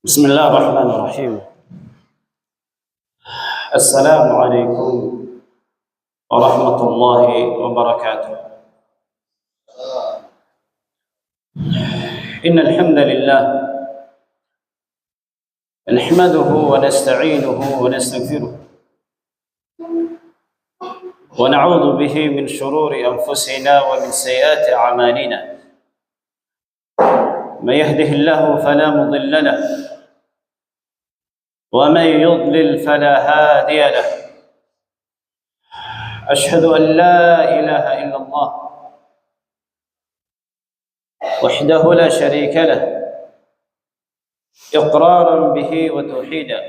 بسم الله الرحمن الرحيم. السلام عليكم ورحمة الله وبركاته. إن الحمد لله نحمده ونستعينه ونستغفره ونعوذ به من شرور أنفسنا ومن سيئات أعمالنا. من يهده الله فلا مضل له ومن يضلل فلا هادي له. أشهد أن لا إله إلا الله وحده لا شريك له إقرارا به وتوحيدا،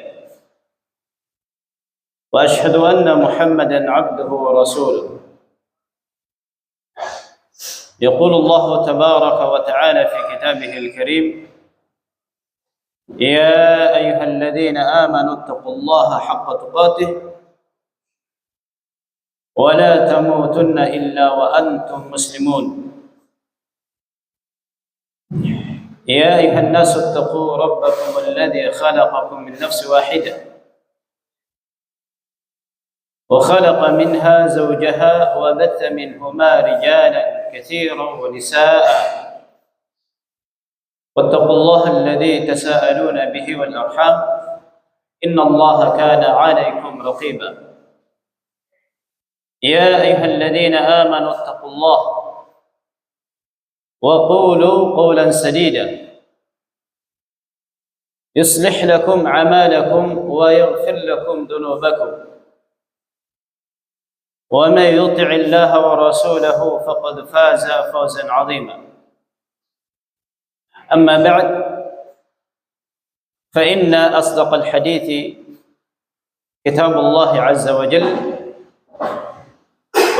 وأشهد أن محمدا عبده ورسوله. يقول الله تبارك وتعالى في كتابه الكريم: يا أيها الذين آمنوا اتقوا الله حق تقاته ولا تموتن إلا وأنتم مسلمون. يا أيها الناس اتقوا ربكم الذي خلقكم من نفس واحدة وخلق منها زوجها وبث منهما رجالا كثيرا ونساء، واتقوا الله الذي تساءلون به والأرحام إن الله كان عليكم رقيبا. يا أيها الذين آمنوا اتقوا الله وقولوا قولا سديدا يصلح لكم أعمالكم ويغفر لكم ذنوبكم، ومن يطع الله ورسوله فقد فاز فوزا عظيما. أما بعد، فإن أصدق الحديث كتاب الله عز وجل،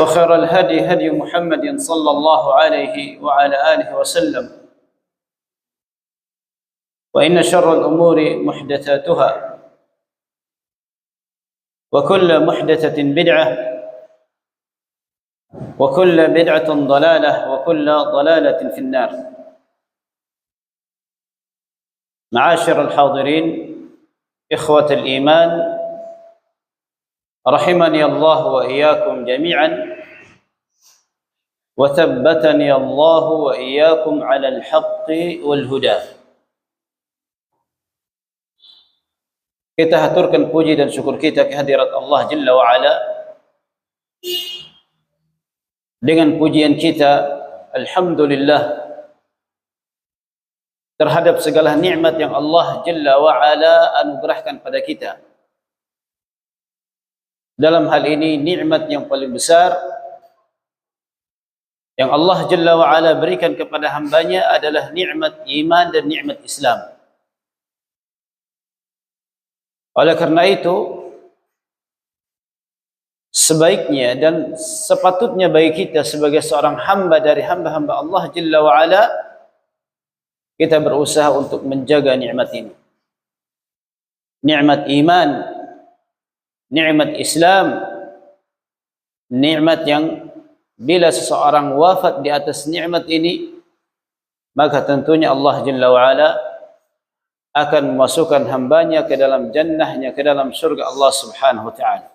وخير الهدي هدي محمد صلى الله عليه وعلى آله وسلم، وإن شر الأمور محدثاتها، وكل محدثة بدعة، وكل بدعة ضلالة، وكل ضلالة في النار. معاشر الحاضرين، إخوة الإيمان، رحمني الله وإياكم جميعا، وثبتني الله وإياكم على الحق والهدى. Kita haturkan puji dan syukur kita kehadirat Allah Jalla wa'ala dengan pujian kita alhamdulillah terhadap segala nikmat yang Allah Jalla wa'ala anugerahkan pada kita. Dalam hal ini nikmat yang paling besar yang Allah Jalla wa'ala berikan kepada hambanya adalah nikmat iman dan nikmat Islam. Oleh karena itu, sebaiknya dan sepatutnya bagi kita sebagai seorang hamba dari hamba-hamba Allah Jalla wa'ala, kita berusaha untuk menjaga nikmat ini. Nikmat iman, nikmat Islam, nikmat yang bila seseorang wafat di atas nikmat ini, maka tentunya Allah Jalla wa'ala akan memasukkan hambanya ke dalam jannahnya, ke dalam surga Allah Subhanahu wa ta'ala.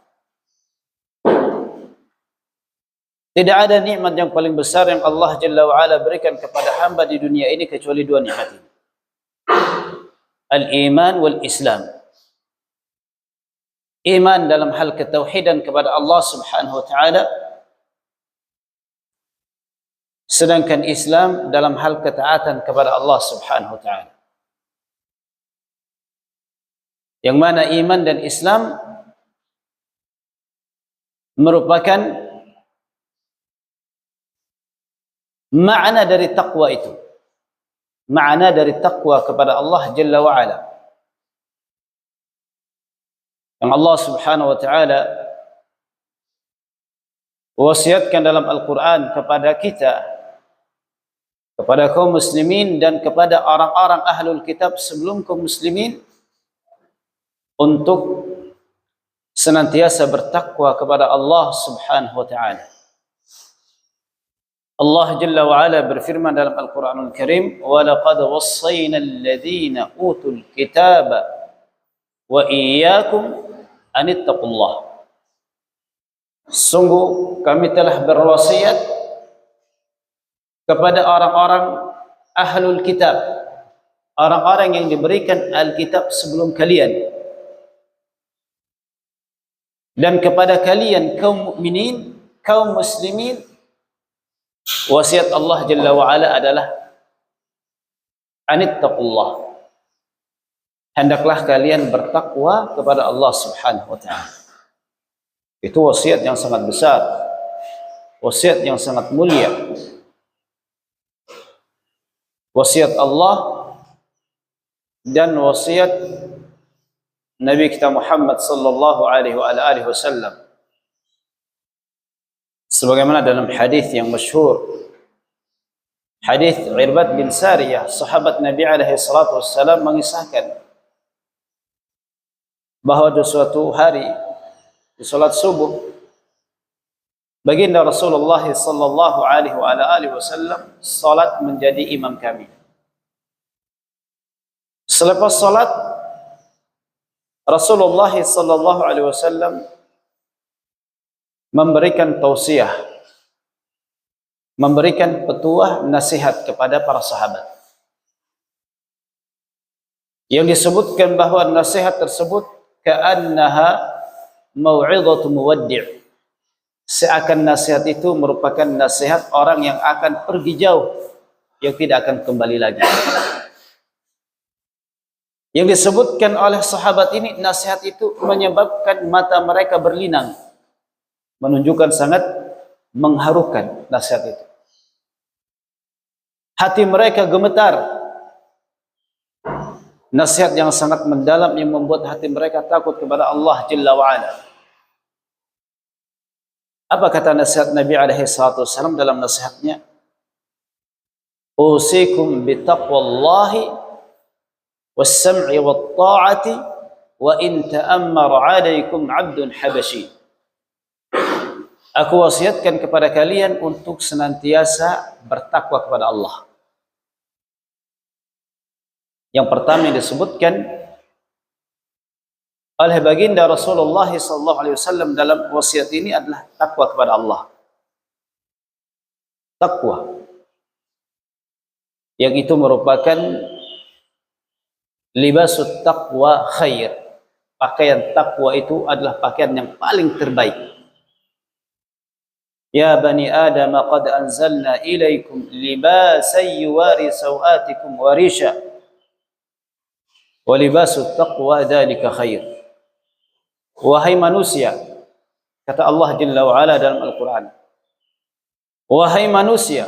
Tidak ada nikmat yang paling besar yang Allah Jalla wa'ala berikan kepada hamba di dunia ini kecuali dua nikmat ini: al-iman wal Islam. Iman dalam hal ketauhidan kepada Allah Subhanahu wa ta'ala, sedangkan Islam dalam hal ketaatan kepada Allah Subhanahu wa ta'ala. Yang mana iman dan Islam merupakan makna dari taqwa itu. Makna dari taqwa kepada Allah Jalla wa'ala, yang Allah Subhanahu wa ta'ala wasiatkan dalam Al-Quran kepada kita, kepada kaum muslimin dan kepada orang-orang ahlul kitab sebelum kaum muslimin, untuk senantiasa bertakwa kepada Allah Subhanahu wa ta'ala. Allah Jalla wa Ala berfirman dalam Al-Qur'anul Karim, "Wa laqad wassayna alladziina utul kitaba wa iyyakum an ittaqullah." Sungguh kami telah berwasiat kepada orang-orang ahlul kitab, orang-orang yang diberikan Alkitab sebelum kalian, dan kepada kalian kaum mukminin, kaum muslimin, wasiat Allah Jalla wa Ala adalah anittaqullah, hendaklah kalian bertakwa kepada Allah Subhanahu wa taala. Itu wasiat yang sangat besar, wasiat yang sangat mulia, wasiat Allah dan wasiat Nabi kita Muhammad sallallahu alaihi wa alihi wasallam. Sebagaimana dalam hadis yang masyhur, hadis Irbad bin Sariyah, sahabat Nabi alaihi salatu wassalam, mengisahkan bahwa di suatu hari di salat subuh, baginda Rasulullah sallallahu alaihi wa alihi wasallam salat menjadi imam kami. Selepas salat, Rasulullah sallallahu alaihi wasallam memberikan tausiah, memberikan petuah, nasihat kepada para sahabat. Yang disebutkan bahwa nasihat tersebut ka'annaha mau'izatu muwaddi', seakan nasihat itu merupakan nasihat orang yang akan pergi jauh, yang tidak akan kembali lagi. Yang disebutkan oleh sahabat ini, nasihat itu menyebabkan mata mereka berlinang, menunjukkan sangat mengharukan nasihat itu. Hati mereka gemetar, nasihat yang sangat mendalam yang membuat hati mereka takut kepada Allah Jalla wa'ala. Apa kata nasihat Nabi alaihi salatu wasallam dalam nasihatnya? Usikum bitaqwallahi was-sam'i wat-ta'ati wa in ta'ammara 'alaikum 'abdun habashi. Aku wasiatkan kepada kalian untuk senantiasa bertakwa kepada Allah. Yang pertama yang disebutkan oleh baginda Rasulullah SAW dalam wasiat ini adalah takwa kepada Allah. Takwa yang itu merupakan libasut taqwa khair. Pakaian takwa itu adalah pakaian yang paling terbaik. Ya bani Adam, qad anzalna ilaikum libasan yuwari sawatikum wa risha wa libasut taqwa dzalika khair. Wahai manusia, kata Allah Jalla wa'ala dalam Al-Quran, wahai manusia,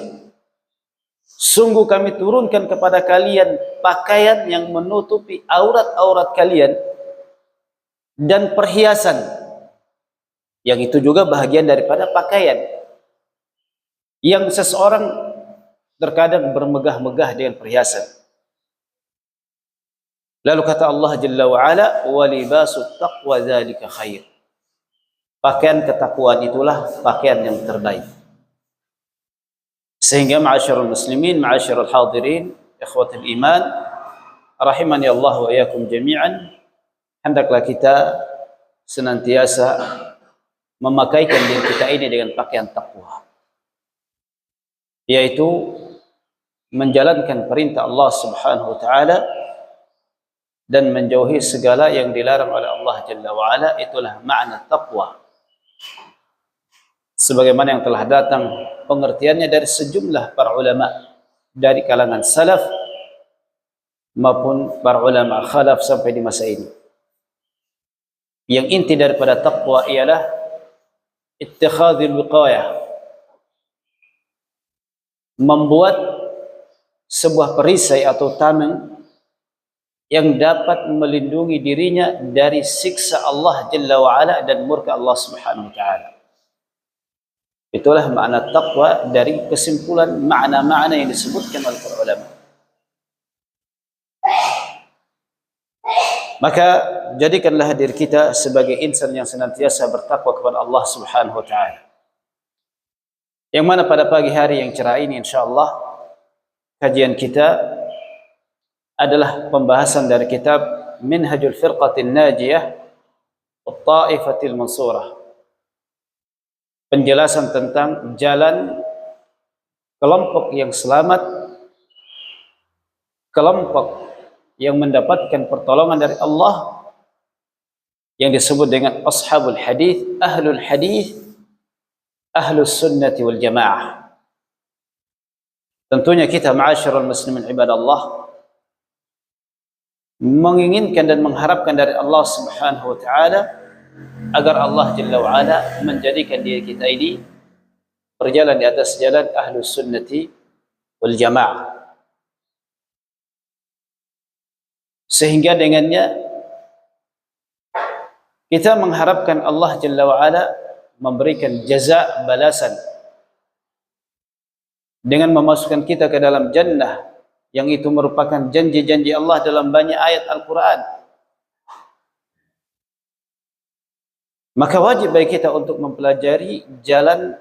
sungguh kami turunkan kepada kalian pakaian yang menutupi aurat-aurat kalian dan perhiasan, yang itu juga bahagian daripada pakaian, yang seseorang terkadang bermegah-megah dengan perhiasan. Lalu kata Allah Jalla wa'ala, wa libasut taqwa dzalika khair. Pakaian ketakwaan itulah pakaian yang terbaik. Sehingga ma'asyarul muslimin, ma'asyarul hadirin, ikhwatul iman, rahimani Allah wa iyyakum jami'an, hendaklah kita senantiasa memakaikan diri kita ini dengan pakaian takwa, yaitu menjalankan perintah Allah Subhanahu wa taala dan menjauhi segala yang dilarang oleh Allah Jalla wa'ala. Itulah makna taqwa, sebagaimana yang telah datang pengertiannya dari sejumlah para ulama dari kalangan salaf maupun para ulama khalaf sampai di masa ini. Yang inti daripada taqwa ialah ittikhadul wiqayah, membuat sebuah perisai atau tameng yang dapat melindungi dirinya dari siksa Allah Jalla wa'ala dan murka Allah Subhanahu wa ta'ala. Itulah makna taqwa dari kesimpulan makna-makna yang disebutkan oleh para ulama. Maka jadikanlah diri kita sebagai insan yang senantiasa bertakwa kepada Allah Subhanahu wa ta'ala. Yang mana pada pagi hari yang cerah ini insyaallah kajian kita adalah pembahasan dari kitab Minhajul Firqatin Najiyah At-Ta'ifatil Mansurah. Penjelasan tentang jalan kelompok yang selamat, kelompok yang mendapatkan pertolongan dari Allah, yang disebut dengan Ashabul Hadith, Ahlul Hadith, Ahlus Sunnati wal Jamaah. Tentunya kita ma'asyiral muslimin ibadallah menginginkan dan mengharapkan dari Allah Subhanahu wa taala agar Allah Jalla wa ala menjadikan diri kita ini berjalan di atas jalan Ahlus Sunnati wal Jamaah, sehingga dengannya kita mengharapkan Allah Jalla wa ala memberikan jaza, balasan, dengan memasukkan kita ke dalam jannah, yang itu merupakan janji-janji Allah dalam banyak ayat Al-Quran. Maka wajib bagi kita untuk mempelajari jalan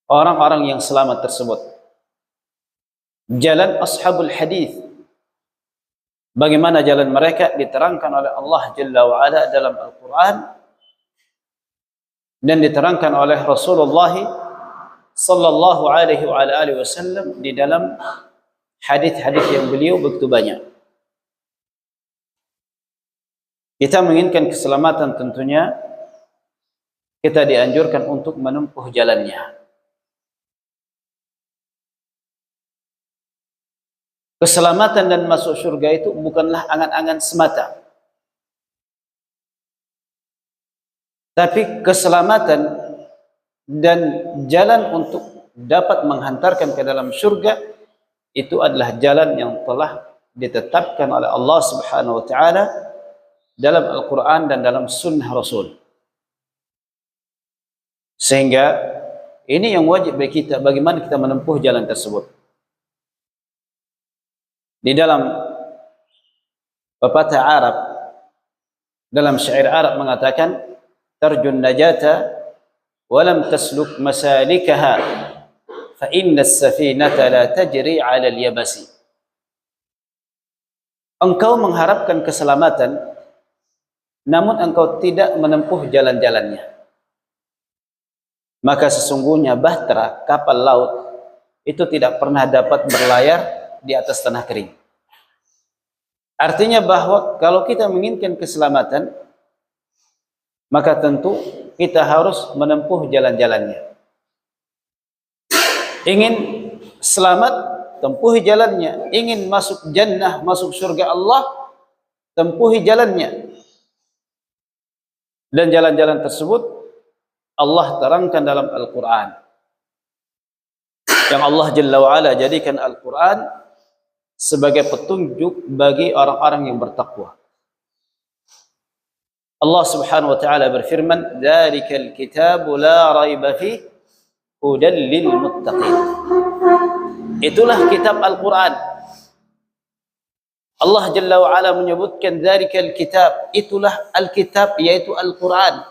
orang-orang yang selamat tersebut, jalan Ashabul Hadith. Bagaimana jalan mereka diterangkan oleh Allah Jalla wa ala dalam Al-Quran dan diterangkan oleh Rasulullah sallallahu alaihi wa alihi wasallam di dalam hadis-hadis yang beliau begitu banyak. Kita menginginkan keselamatan, tentunya kita dianjurkan untuk menempuh jalannya. Keselamatan dan masuk surga itu bukanlah angan-angan semata, tapi keselamatan dan jalan untuk dapat menghantarkan ke dalam surga itu adalah jalan yang telah ditetapkan oleh Allah Subhanahu wa taala dalam Al-Quran dan dalam sunnah Rasul. Sehingga ini yang wajib bagi kita, bagaimana kita menempuh jalan tersebut. Di dalam pepatah Arab, dalam syair Arab mengatakan, tarjun najata walam tasluk masalikaha fa inna as-safinata la tajri 'ala al-yabasi. Engkau mengharapkan keselamatan, namun engkau tidak menempuh jalan-jalannya, maka sesungguhnya bahtera, kapal laut, itu tidak pernah dapat berlayar di atas tanah kering. Artinya bahwa kalau kita menginginkan keselamatan, maka tentu kita harus menempuh jalan-jalannya. Ingin selamat, tempuhi jalannya. Ingin masuk jannah, masuk surga Allah, tempuhi jalannya. Dan jalan-jalan tersebut Allah terangkan dalam Al-Quran, yang Allah Jalla wa'ala jadikan Al-Quran sebagai petunjuk bagi orang-orang yang bertakwa. Allah Subhanahu wa taala berfirman, "Dzalikal kitabu la raiba fihi hudan lil muttaqin." Itulah kitab Al-Quran. Allah Jalla wa ala menyebutkan dzalikal kitab, itulah Al-Kitab, yaitu Al-Quran,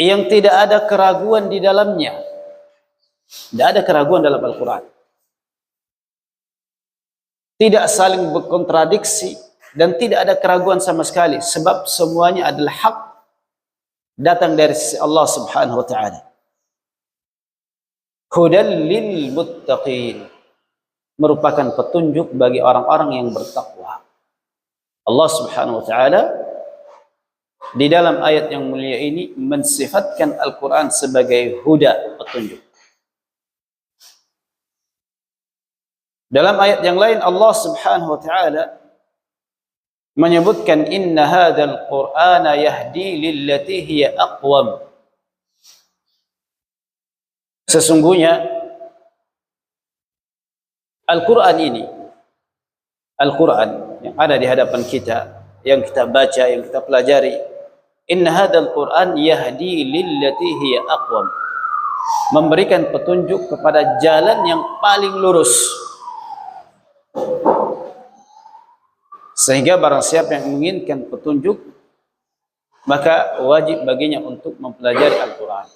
yang tidak ada keraguan di dalamnya. Tidak ada keraguan dalam Al-Quran. Tidak saling berkontradiksi dan tidak ada keraguan sama sekali, sebab semuanya adalah hak, datang dari Allah Subhanahu wa taala. Hudan lil muttaqin, merupakan petunjuk bagi orang-orang yang bertakwa. Allah Subhanahu wa taala di dalam ayat yang mulia ini mensifatkan Al-Quran sebagai huda, petunjuk. Dalam ayat yang lain Allah Subhanahu wa taala menyebutkan, inna hadzal qur'ana yahdi lillati hiya aqwam. Sesungguhnya Al-Quran ini, Al-Quran yang ada di hadapan kita, yang kita baca, yang kita pelajari, inna hadzal qur'an yahdi lillati hiya aqwam, memberikan petunjuk kepada jalan yang paling lurus. Sehingga barang siapa yang menginginkan petunjuk, maka wajib baginya untuk mempelajari Al-Quran.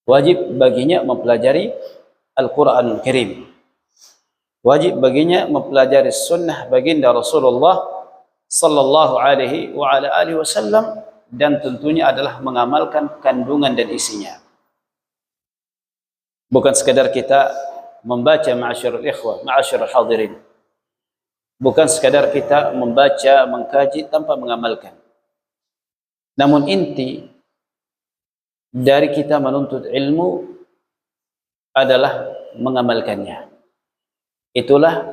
wajib baginya mempelajari Al-Quranul Karim, wajib baginya mempelajari sunnah baginda Rasulullah sallallahu alaihi wa ala alihi wasallam, dan tentunya adalah mengamalkan kandungan dan isinya. Bukan sekadar kita membaca, ma'asyiral ikhwah, ma'asyiral hadirin, bukan sekadar kita membaca, mengkaji tanpa mengamalkan. Namun inti dari kita menuntut ilmu adalah mengamalkannya. Itulah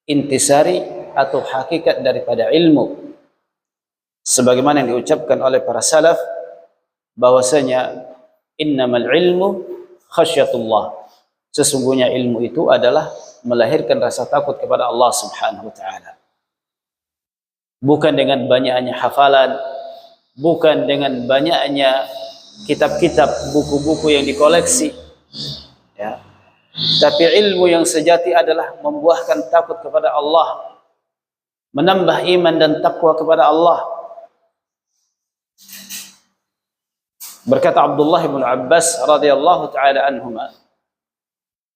intisari atau hakikat daripada ilmu. Sebagaimana yang diucapkan oleh para salaf bahwasanya innamal ilmu khasyatullah. Sesungguhnya ilmu itu adalah melahirkan rasa takut kepada Allah Subhanahu wa taala. Bukan dengan banyaknya hafalan, bukan dengan banyaknya kitab-kitab, buku-buku yang dikoleksi, ya. Tapi ilmu yang sejati adalah membuahkan takut kepada Allah, menambah iman dan takwa kepada Allah. Berkata Abdullah bin Abbas radhiyallahu taala anhuma,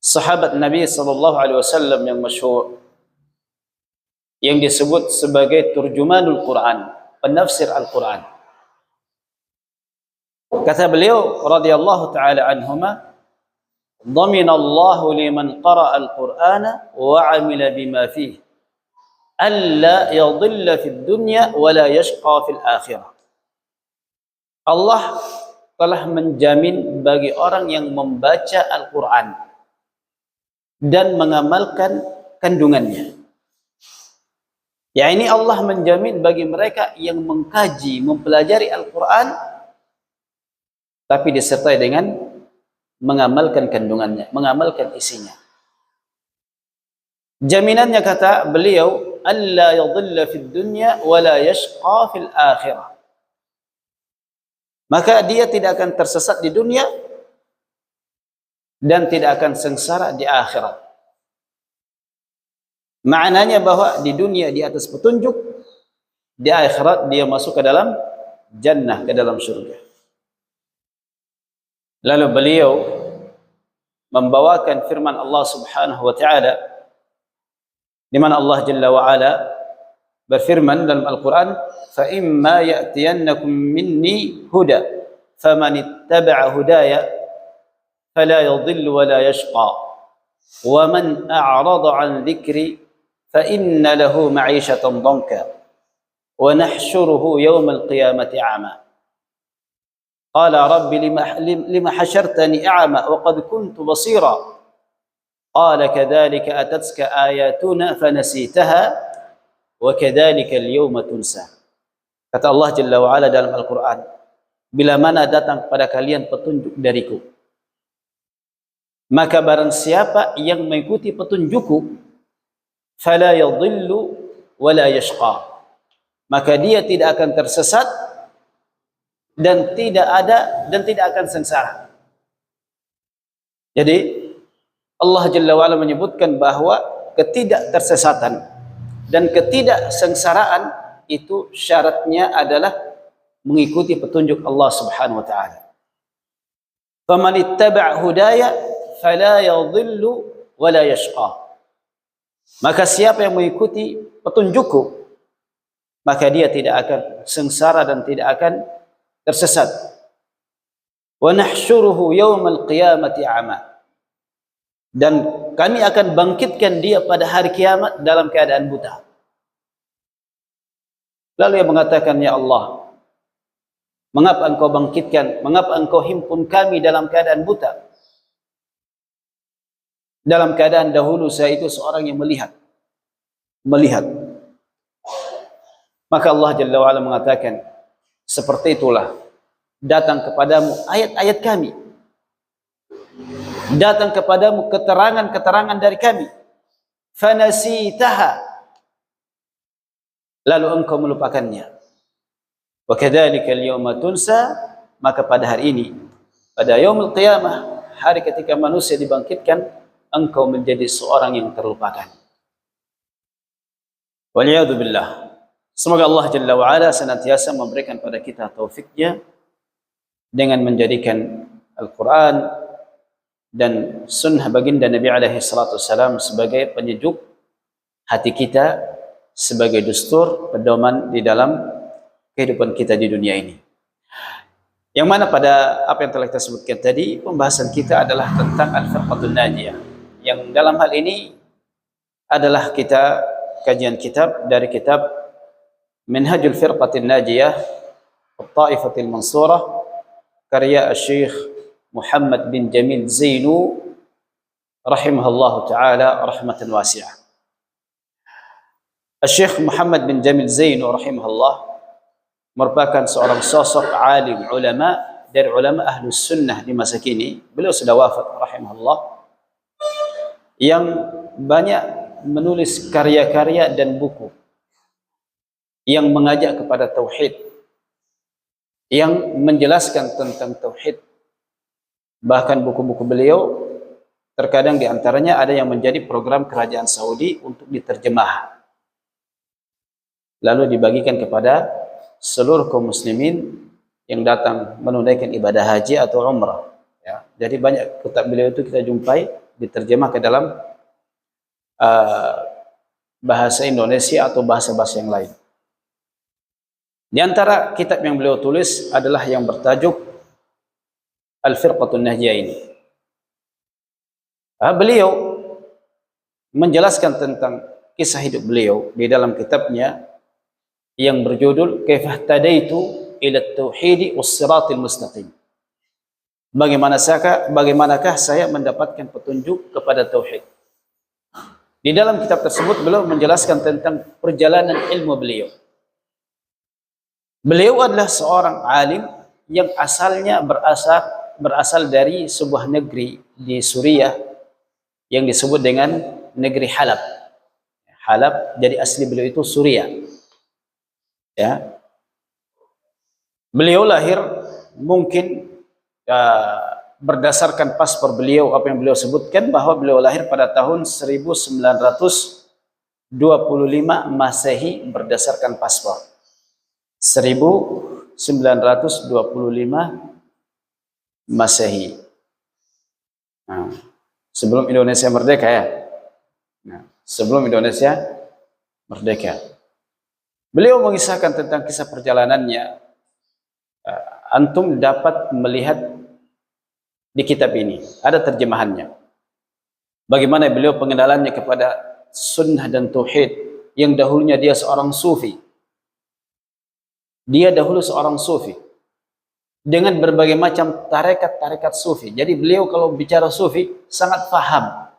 sahabat Nabi sallallahu alaihi wasallam yang masyhur, yang disebut sebagai turjumanul Quran, penafsir Al-Quran. Kata beliau radhiyallahu taala anhuma, dhaminallahu liman qara'a al-Qur'ana wa 'amila bima fihi alla yadhilla fid dunya wa la yashqa fil akhirah. Allah telah menjamin bagi orang yang membaca Al-Quran dan mengamalkan kandungannya. Ya, ini Allah menjamin bagi mereka yang mengkaji, mempelajari Al-Quran, tapi disertai dengan mengamalkan kandungannya, mengamalkan isinya. Jaminannya, kata beliau, alla yadhilla fid dunya wa la yashqa fil akhirah. Maka dia tidak akan tersesat di dunia dan tidak akan sengsara di akhirat. Maknanya bahwa di dunia di atas petunjuk, di akhirat dia masuk ke dalam jannah, ke dalam surga. Lalu beliau membawakan firman Allah Subhanahu wa taala, di mana Allah Jalla wa Ala berfirman dalam Al-Quran, فَإِمَّا يَأْتِيَنَّكُمْ مِنِّي هُدًى فَمَنِ اتَّبَعَ هُدَايَ فَلَا يَضِلُّ وَلَا يَشْقَى وَمَنْ أَعْرَضَ عَنْ ذِكْرِي فَإِنَّ لَهُ مَعِيشَةً ضَنكًا وَنَحْشُرُهُ يَوْمَ الْقِيَامَةِ أَعْمَى قَالَ رَبِّ لِمَ حَشَرْتَنِي أَعْمَى وَقَدْ كُنْتُ بَصِيرًا قَالَ كَذَلِكَ أَتَتْكَ آيَاتُنَا فَنَسِيتَهَا وَكَذَلِكَ الْيَوْمَ تُنْسَى. Kata Allah Jalla wa Ala dalam Al-Quran, bila mana datang kepada kalian petunjuk dariku, maka barang siapa yang mengikuti petunjukku, fala yadhillu wala yashqa, maka dia tidak akan tersesat dan tidak akan sengsara. Jadi Allah Jalla wa Ala menyebutkan bahwa ketidaktersesatan dan ketidaksengsaraan itu syaratnya adalah mengikuti petunjuk Allah Subhanahu wa taala. Faman ittaba' hudaya fala yadhillu wala yashqa. Maka siapa yang mengikuti petunjukku, maka dia tidak akan sengsara dan tidak akan tersesat. Wa nahsyuruhu yaumal qiyamati a'ma. Dan kami akan bangkitkan dia pada hari kiamat dalam keadaan buta. Lalu dia mengatakan, ya Allah, mengapa engkau bangkitkan, mengapa engkau himpun kami dalam keadaan buta? Dalam keadaan dahulu saya itu seorang yang melihat. Maka Allah Jalla wa'ala mengatakan, seperti itulah datang kepadamu ayat-ayat kami, datang kepadamu keterangan-keterangan dari kami, fanasitaha, lalu engkau melupakannya. Wa kadzalikal yauma tunsa, maka pada hari ini, pada yaumul qiyamah, hari ketika manusia dibangkitkan, engkau menjadi seorang yang terlupakan. Waliyadu billah. Semoga Allah Jalla wa'ala senantiasa memberikan pada kita taufiknya dengan menjadikan Al-Quran dan sunnah baginda Nabi alaihi salatu wassalam sebagai penyejuk hati kita, sebagai dustur pedoman di dalam kehidupan kita di dunia ini. Yang mana pada apa yang telah kita sebutkan tadi, pembahasan kita adalah tentang Al-Firqatun Najiyah, yang dalam hal ini adalah kita kajian kitab dari kitab Minhajul Firqatin Najiyah At-Taifatil Mansurah karya Syekh Muhammad bin Jamil Zainu rahimahullahu taala rahmatan wasi'ah. Syekh Muhammad bin Jamil Zainu rahimahullah merupakan seorang sosok alim ulama dari ulama Ahlus Sunnah di masa kini. Beliau sudah wafat rahimahullah, yang banyak menulis karya-karya dan buku yang mengajak kepada tauhid, yang menjelaskan tentang tauhid. Bahkan buku-buku beliau terkadang diantaranya ada yang menjadi program kerajaan Saudi untuk diterjemah lalu dibagikan kepada seluruh kaum muslimin yang datang menunaikan ibadah haji atau umrah, ya. Jadi banyak kitab beliau itu kita jumpai diterjemah ke dalam bahasa Indonesia atau bahasa-bahasa yang lain. Di antara kitab yang beliau tulis adalah yang bertajuk Al-Firqatun Najiyah ini. Beliau menjelaskan tentang kisah hidup beliau di dalam kitabnya yang berjudul Kaifahtadaitu ila Tauhid was-Siratal Mustaqim. Bagaimanakah saya mendapatkan petunjuk kepada tauhid? Di dalam kitab tersebut beliau menjelaskan tentang perjalanan ilmu beliau. Beliau adalah seorang alim yang asalnya berasal dari sebuah negeri di Suriah yang disebut dengan negeri Halab. Halab, jadi asli beliau itu Suriah. Ya. Beliau lahir mungkin berdasarkan paspor beliau, apa yang beliau sebutkan bahwa beliau lahir pada tahun 1925 Masehi berdasarkan paspor. 1925 Masehi. Nah, sebelum Indonesia merdeka, ya. Nah, sebelum Indonesia merdeka. Beliau mengisahkan tentang kisah perjalanannya. Antum dapat melihat di kitab ini, ada terjemahannya. Bagaimana beliau pengenalannya kepada sunnah dan tauhid, yang dahulunya dia seorang sufi. Dia dahulu seorang sufi dengan berbagai macam tarekat-tarekat sufi. Jadi beliau kalau bicara sufi sangat paham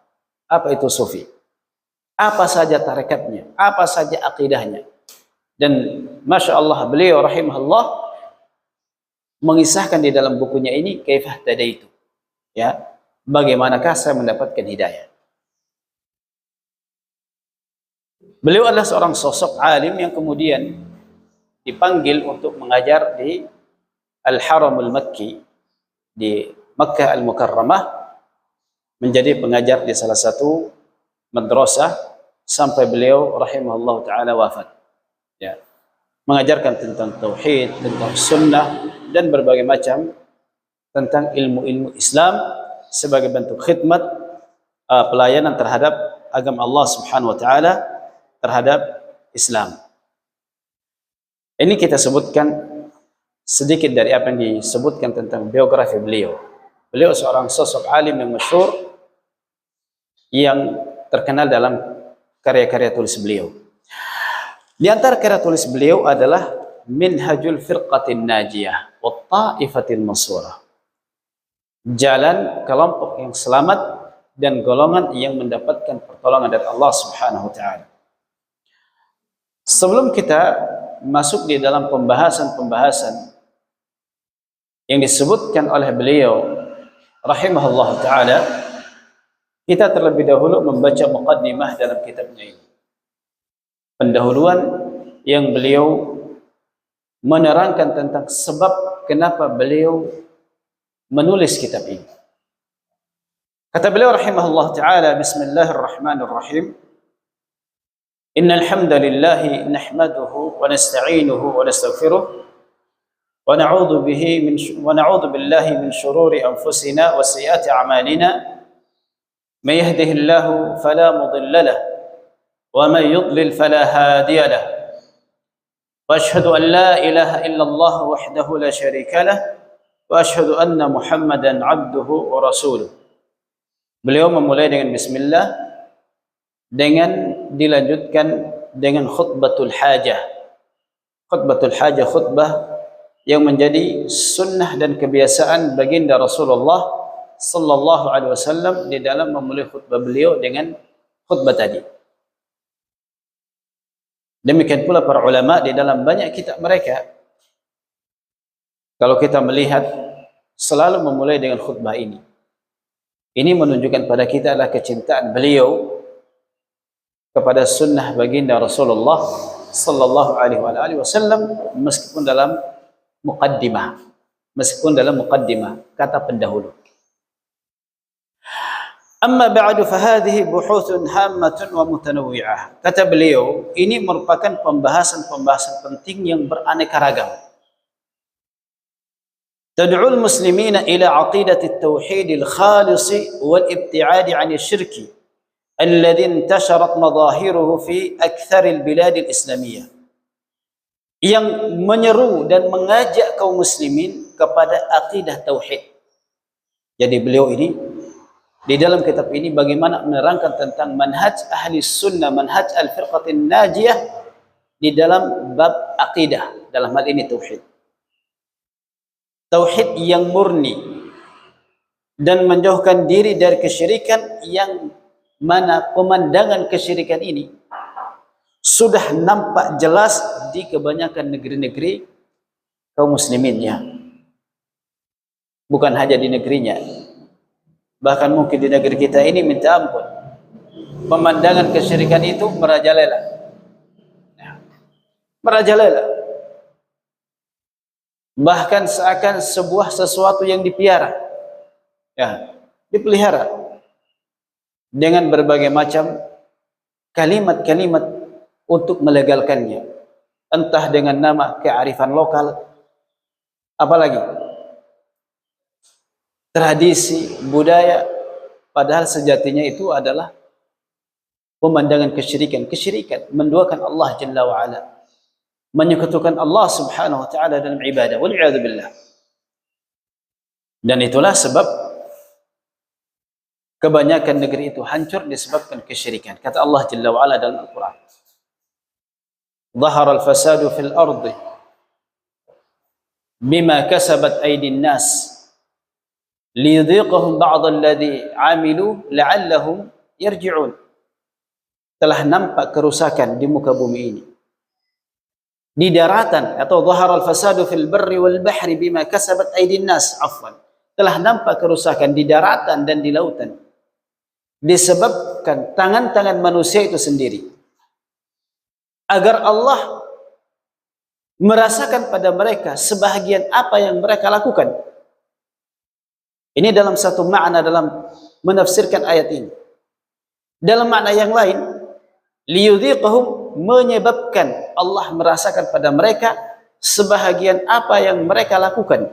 apa itu sufi, apa saja tarekatnya, apa saja akidahnya. Dan Masya Allah beliau rahimahullah mengisahkan di dalam bukunya ini Kaifahtadaitu, ya, bagaimanakah saya mendapatkan hidayah. Beliau adalah seorang sosok alim yang kemudian dipanggil untuk mengajar di Al-Haramul Makki di Makkah Al-Mukarramah, menjadi pengajar di salah satu madrasah sampai beliau rahimahullah ta'ala wafat, ya. Mengajarkan tentang tauhid, tentang sunnah dan berbagai macam tentang ilmu-ilmu Islam sebagai bentuk khidmat, pelayanan terhadap agama Allah Subhanahu wa taala, terhadap Islam. Ini kita sebutkan sedikit dari apa yang disebutkan tentang biografi beliau. Beliau seorang sosok alim yang masyhur yang terkenal dalam karya-karya tulis beliau. Di antara karya tulis beliau adalah Minhajul Firqatin Najiyah wa Taifatil Mansurah. Jalan kelompok yang selamat dan golongan yang mendapatkan pertolongan dari Allah Subhanahu wa taala. Sebelum kita masuk di dalam pembahasan-pembahasan yang disebutkan oleh beliau rahimahullah ta'ala, kita terlebih dahulu membaca muqaddimah dalam kitabnya ini, pendahuluan yang beliau menerangkan tentang sebab kenapa beliau menulis kitab ini. Kata beliau rahimahullah ta'ala, bismillahirrahmanirrahim, innal hamdalillah nahmaduhu wa nasta'inuhu wa nastaghfiruh ونعوذ بالله من شرور أنفسنا وسيئات أعمالنا من يهده الله فلا مضل له ومن يضلل فلا هادي له وأشهد أن لا إله إلا الله وحده لا شريك له وأشهد أن محمدا عبده ورسوله. Beliau memulai dengan bismillah, dengan dilanjutkan dengan khutbatul hajah. Khutbatul hajah, khutbah yang menjadi sunnah dan kebiasaan baginda Rasulullah sallallahu alaihi wasallam di dalam memulai khutbah beliau dengan khutbah tadi. Demikian pula para ulama di dalam banyak kitab mereka, kalau kita melihat, selalu memulai dengan khutbah ini. Ini menunjukkan pada kita adalah kecintaan beliau kepada sunnah baginda Rasulullah sallallahu alaihi wasallam, meskipun dalam muqaddimah, kata pendahulu. Amma ba'du fahadhihi buhuthun hammatun wa mutanawwi'ah. Kata beliau, ini merupakan pembahasan penting yang beraneka ragam. تدعو المسلمين إلى عقيدة التوحيد الخالص والابتعاد عن الشرك الذي انتشرت مظاهره في أكثر البلاد الإسلامية, yang menyeru dan mengajak kaum muslimin kepada akidah tauhid. Jadi beliau ini di dalam kitab ini bagaimana menerangkan tentang manhaj ahli sunnah, manhaj al-firqatin najiyah di dalam bab akidah, dalam hal ini tauhid. Tauhid yang murni dan menjauhkan diri dari kesyirikan, yang mana pemandangan kesyirikan ini sudah nampak jelas di kebanyakan negeri-negeri kaum musliminnya. Bukan hanya di negerinya, bahkan mungkin di negeri kita ini, minta ampun, pemandangan kesyirikan itu merajalela. Merajalela. Bahkan seakan sebuah sesuatu yang dipelihara, dipelihara dengan berbagai macam kalimat-kalimat untuk melegalkannya, entah dengan nama kearifan lokal, apalagi tradisi, budaya, padahal sejatinya itu adalah pemandangan kesyirikan, menduakan Allah Jalla wa Ala, menyekutukan Allah Subhanahu wa taala dalam ibadah, wal a'udzu billah. Dan itulah sebab kebanyakan negeri itu hancur disebabkan kesyirikan. Kata Allah Jalla wa Ala dalam Al-Qur'an, "Dhahara al-fasadu fil ardi bima kasabat aydin nas liyudhiqahum ba'd alladhi 'amilu la'allahum yarji'un." Telah nampak kerusakan di muka bumi ini, di daratan, atau dhahara al-fasadu fil barri wal bahri bima kasabat aydin nas, afwan, telah nampak kerusakan di daratan dan di lautan disebabkan tangan-tangan manusia itu sendiri, agar Allah merasakan pada mereka sebahagian apa yang mereka lakukan. Ini dalam satu makna dalam menafsirkan ayat ini. Dalam makna yang lain, liyudhiqahum, menyebabkan Allah merasakan pada mereka sebahagian apa yang mereka lakukan.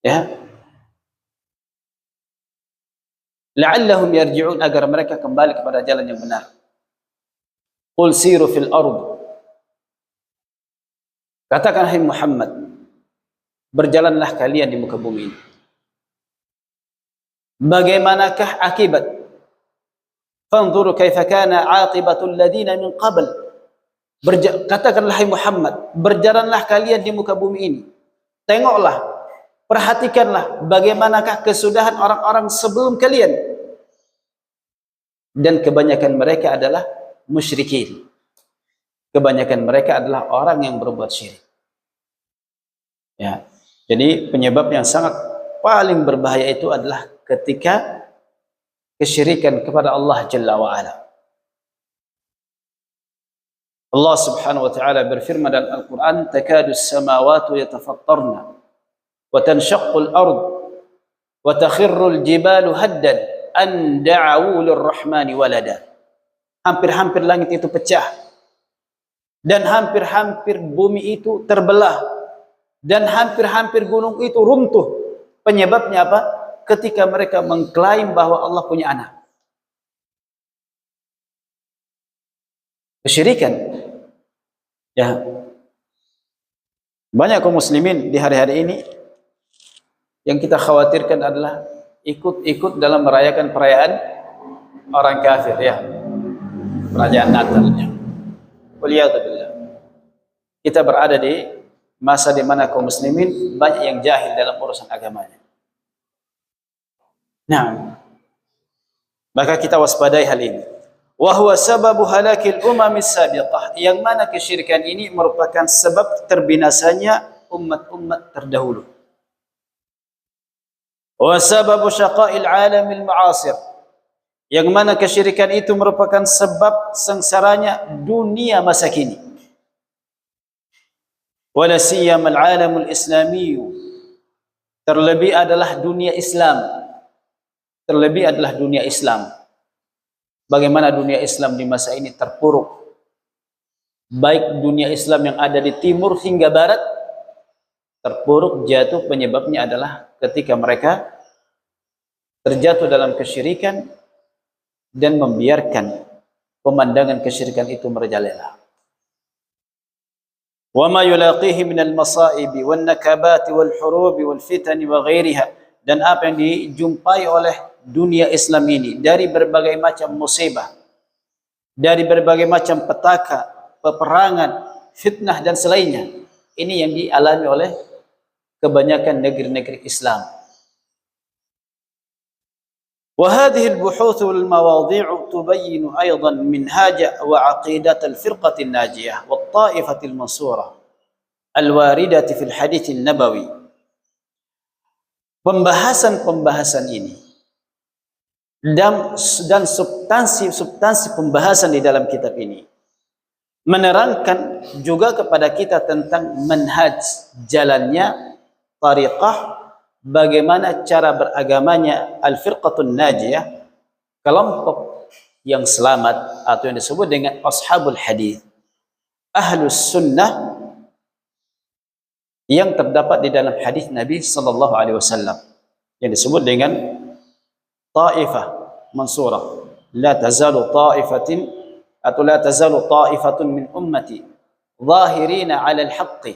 Ya. La'allahum yarji'un, agar mereka kembali kepada jalan yang benar. Qul siru fil ard. Katakan, hai Muhammad, berjalanlah kalian di muka bumi ini. Bagaimanakah akibat? Fanzuru kaifa kana 'aqibatul ladina min qabl. Katakanlah, hai Muhammad, berjalanlah kalian di muka bumi ini. Tengoklah, perhatikanlah bagaimanakah kesudahan orang-orang sebelum kalian. Dan kebanyakan mereka adalah musyrikin. Kebanyakan mereka adalah orang yang berbuat syirik. Ya. Jadi penyebab yang sangat paling berbahaya itu adalah ketika kesyirikan kepada Allah Jalla wa Ala. Allah Subhanahu wa taala berfirman dalam Al-Qur'an, "Takadu as-samawati yatafattarna wa tanshaqqu al-ard wa takhirru al-jibalu haddan an da'u lir-rahmani walada." Hampir-hampir langit itu pecah dan hampir-hampir bumi itu terbelah, dan hampir-hampir gunung itu runtuh. Penyebabnya apa? Ketika mereka mengklaim bahwa Allah punya anak. Kesyirikan. Ya. Banyak kaum muslimin di hari-hari ini yang kita khawatirkan adalah ikut-ikut dalam merayakan perayaan orang kafir, ya. Perayaan Natalnya. Waliyadzubillah. Kita berada di masa di mana kaum muslimin banyak yang jahil dalam urusan agamanya. Nah, maka kita waspadai hal ini. Wa huwa sababu halakil umamis sabiqah, yang mana kesyirikan ini merupakan sebab terbinasanya umat-umat terdahulu. Wa sababu syaqa'il alamil ma'asir, yang mana kesyirikan itu merupakan sebab sengsaranya dunia masa kini. Wala siyamal alamul islami, terlebih adalah dunia Islam. Terlebih adalah dunia Islam. Bagaimana dunia Islam di masa ini terpuruk. Baik dunia Islam yang ada di timur hingga barat terpuruk, jatuh. Penyebabnya adalah ketika mereka terjatuh dalam kesyirikan dan membiarkan pemandangan kesyirikan itu merajalela. Wa ma yulaqihi minal masaibi wan nakabati wal hurubi wal fitani wa ghairiha, dan apa yang dijumpai oleh dunia Islam ini dari berbagai macam musibah, dari berbagai macam petaka, peperangan, fitnah dan selainnya, ini yang dialami oleh kebanyakan negeri-negeri Islam. Wa hadhihi al-buhuth wal mawadhi' tubayyin aidan minhaj wa 'aqidat al-firqah an-najiyah wa at-ta'ifah al-mansurah al-waridah fi al-hadits an-nabawi. Pembahasan-pembahasan ini dan substansi pembahasan di dalam kitab ini menerangkan juga kepada kita tentang manhaj, jalannya, tariqah, bagaimana cara beragamanya al-firqatun najiyah, kelompok yang selamat atau yang disebut dengan ashabul hadis, ahlus sunnah, yang terdapat di dalam hadis Nabi sallallahu alaihi wasallam yang disebut dengan ta'ifah mansurah. La tazalu ta'ifatin atau la tazalu ta'ifatun min ummati zahirina 'ala al-haqqi,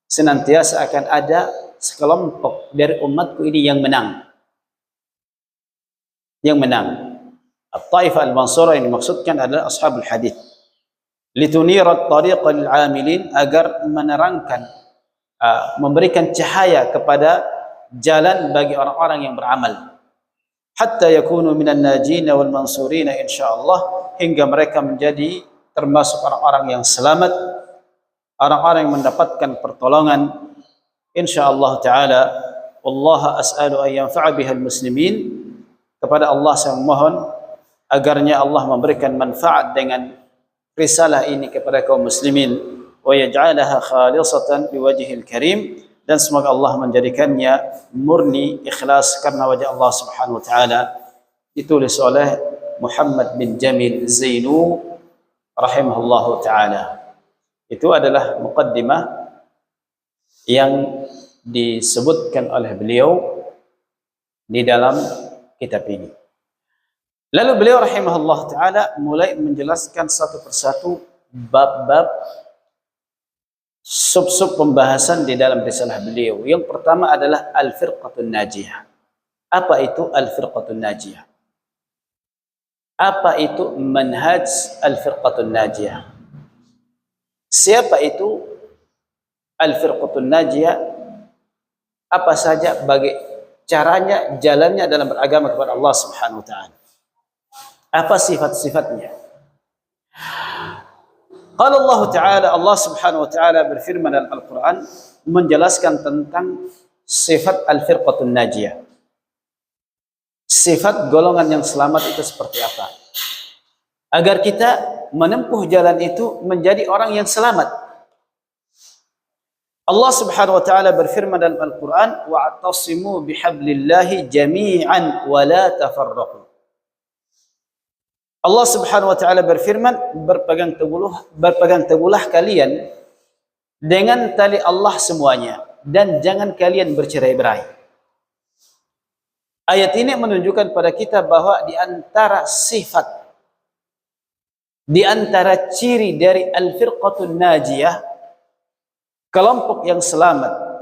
senantiasa akan ada sekelompok dari umatku ini yang menang. Yang menang. At-ta'ifah al-mansurah yang dimaksudkan adalah ashabul hadis. Litunira at-tariqa lil-'amilin, agar menerangkan, memberikan cahaya kepada jalan bagi orang-orang yang beramal. Hatta yakunu minan najina wal mansurina insyaallah, hingga mereka menjadi termasuk orang-orang yang selamat, orang-orang yang mendapatkan pertolongan insyaallah taala. Wallahu as'alu an yanfa'a bihal muslimin, kepada Allah saya mohon agarnya Allah memberikan manfaat dengan risalah ini kepada kaum muslimin, wa yaj'alaha khalisatan liwajhil karim, dan semoga Allah menjadikannya murni ikhlas karena wajah Allah Subhanahu wa taala. Ditulis oleh Muhammad bin Jamil Zainu rahimahullahu taala. Itu adalah muqaddimah yang disebutkan oleh beliau di dalam kitab ini. Lalu beliau rahimahullahu taala mulai menjelaskan satu persatu bab-bab, sub-sub pembahasan di dalam risalah beliau. Yang pertama adalah al-firqatun najiyah. Apa itu al-firqatun najiyah? Apa itu manhaj al-firqatun najiyah? Siapa itu al-firqatun najiyah? Apa saja bagi caranya, jalannya dalam beragama kepada Allah Subhanahu wa taala? Apa sifat-sifatnya? Qala Allah Ta'ala, Allah Subhanahu wa taala berfirman dalam Al-Qur'an menjelaskan tentang sifat al-firqatun najiyah. Sifat golongan yang selamat itu seperti apa? Agar kita menempuh jalan itu menjadi orang yang selamat. Allah Subhanahu wa taala berfirman dalam Al-Qur'an, wa'tasimu bihablillahi jami'an wa la tafarraqu. Allah Subhanahu wa taala berfirman, berpegang teguhlah kalian dengan tali Allah semuanya dan jangan kalian bercerai-berai. Ayat ini menunjukkan pada kita bahwa di antara sifat, di antara ciri dari al-firqatun najiyah, kelompok yang selamat,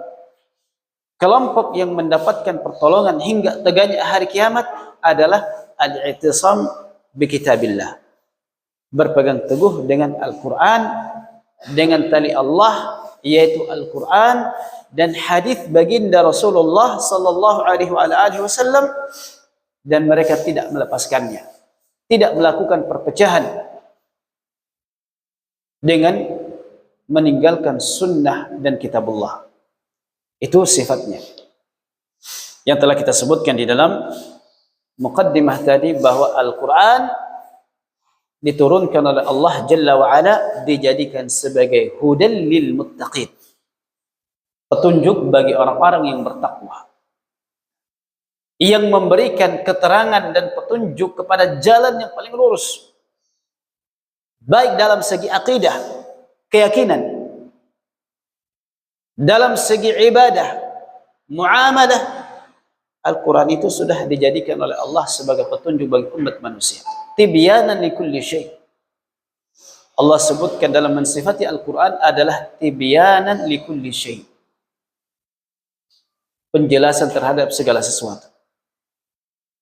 kelompok yang mendapatkan pertolongan hingga tegaknya hari kiamat adalah al-i'tisam bi kitabillah. Berpegang teguh dengan Al-Quran, dengan tali Allah yaitu Al-Quran dan hadis baginda Rasulullah sallallahu alaihi wasallam, dan mereka tidak melepaskannya, tidak melakukan perpecahan dengan meninggalkan sunnah dan kitabullah. Itu sifatnya yang telah kita sebutkan di dalam muqaddimah tadi, bahwa Al-Quran diturunkan oleh Allah Jalla wa'ala dijadikan sebagai hudan lil muttaqin, petunjuk bagi orang-orang yang bertakwa, yang memberikan keterangan dan petunjuk kepada jalan yang paling lurus, baik dalam segi akidah, keyakinan, dalam segi ibadah, muamalah. Al-Quran itu sudah dijadikan oleh Allah sebagai petunjuk bagi umat manusia. Tibyanan likulli syai'. Allah sebutkan dalam mensifati Al-Quran adalah tibyanan likulli syai', penjelasan terhadap segala sesuatu.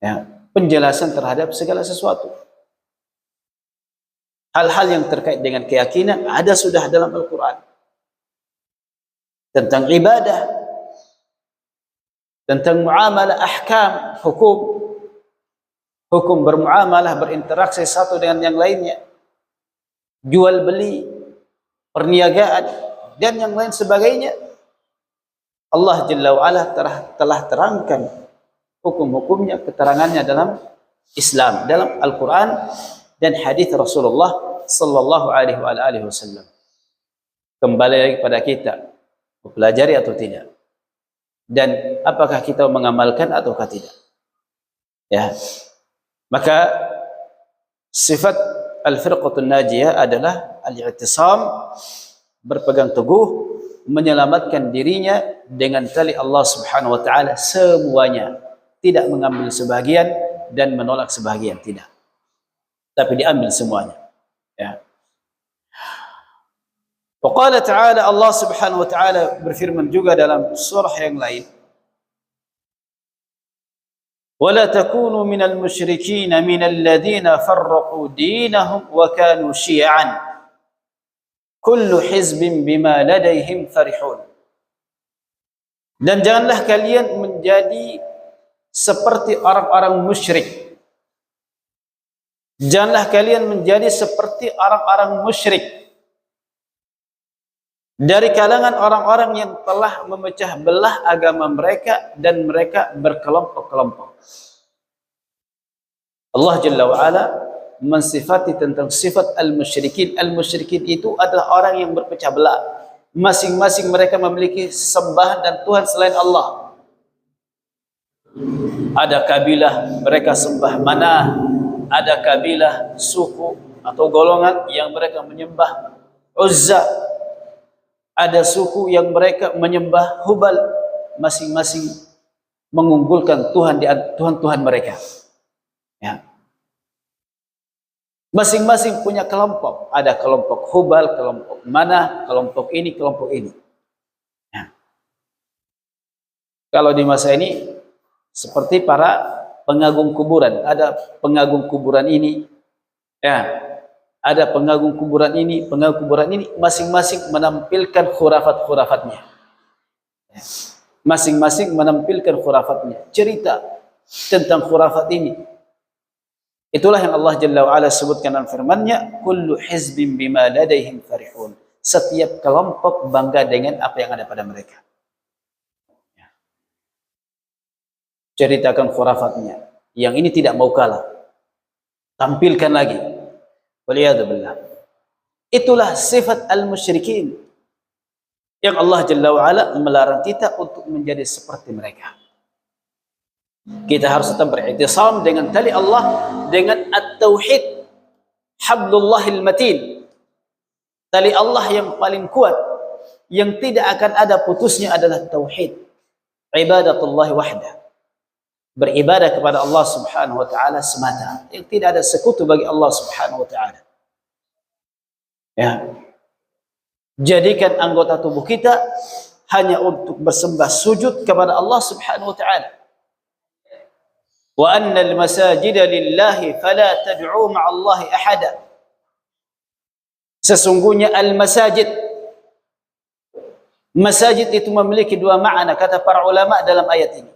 Ya, penjelasan terhadap segala sesuatu. Hal-hal yang terkait dengan keyakinan ada sudah dalam Al-Quran. Tentang ibadah, tentang muamalah, ahkam, hukum bermuamalah, berinteraksi satu dengan yang lainnya, jual beli, perniagaan, dan yang lain sebagainya. Allah Jalla wa'ala telah terangkan hukum-hukumnya, keterangannya dalam Islam, dalam Al-Quran dan hadis Rasulullah sallallahu alaihi wasallam. Kembali lagi pada kita, mempelajari atau tidak, dan apakah kita mengamalkan ataukah tidak. Ya, maka sifat al-firqatun najiyah adalah al-i'tisam, berpegang teguh, menyelamatkan dirinya dengan tali Allah Subhanahu wa taala semuanya, tidak mengambil sebagian dan menolak sebagian, tidak, tapi diambil semuanya. Ya. Wa qala ta'ala, Allah Subhanahu wa taala berfirman juga dalam surah yang lain, وَلَا تَكُونُوا مِنَ الْمُشْرِكِينَ مِنَ الَّذِينَ فَرَّقُوا دِينَهُمْ وَكَانُوا شِيَعًا كُلُّ حِزْبٍ بِمَا لَدَيْهِمْ فَرِحُونَ. Dan janganlah kalian menjadi seperti orang-orang musyrik. Janganlah kalian menjadi seperti orang-orang musyrik dari kalangan orang-orang yang telah memecah belah agama mereka dan mereka berkelompok-kelompok. Allah Jalla wa'ala mensifati tentang sifat al-musyrikin. Al-musyrikin itu adalah orang yang berpecah belah. Masing-masing mereka memiliki sembahan dan Tuhan selain Allah. Ada kabilah mereka sembah Manah, ada kabilah, suku atau golongan yang mereka menyembah Uzza, ada suku yang mereka menyembah Hubal. Masing-masing mengunggulkan Tuhan di Tuhan-Tuhan mereka. Ya. Masing-masing punya kelompok. Ada kelompok Hubal, kelompok Manah, kelompok ini, kelompok ini. Ya. Kalau di masa ini seperti para pengagung kuburan. Ada pengagung kuburan ini, ya, ada pengagung kuburan ini, pengagung kuburan ini, masing-masing menampilkan khurafat-khurafatnya. Masing-masing menampilkan khurafatnya, cerita tentang khurafat ini. Itulah yang Allah Jalla wa'ala sebutkan dalam firman-Nya, kullu hizbin bima ladaihim farihun. Setiap kelompok bangga dengan apa yang ada pada mereka. Ceritakan khurafatnya. Yang ini tidak mau kalah, tampilkan lagi. Waliyadzubillah. Itulah sifat al-musyrikin yang Allah Jalla wa'ala melarang kita untuk menjadi seperti mereka. Kita harus tetap beriktisam dengan tali Allah, dengan at-tauhid, Hablullahil matin, tali Allah yang paling kuat, yang tidak akan ada putusnya adalah tauhid, ibadatullah wahdah, beribadah kepada Allah Subhanahu wa taala semata, yang tidak ada sekutu bagi Allah Subhanahu wa taala. Ya. Jadikan anggota tubuh kita hanya untuk bersembah sujud kepada Allah Subhanahu wa taala. Wa annal masajida lillahi fala tad'u ma'allahi ahada. Sesungguhnya al-masajid, masajid itu memiliki dua makna kata para ulama dalam ayat ini.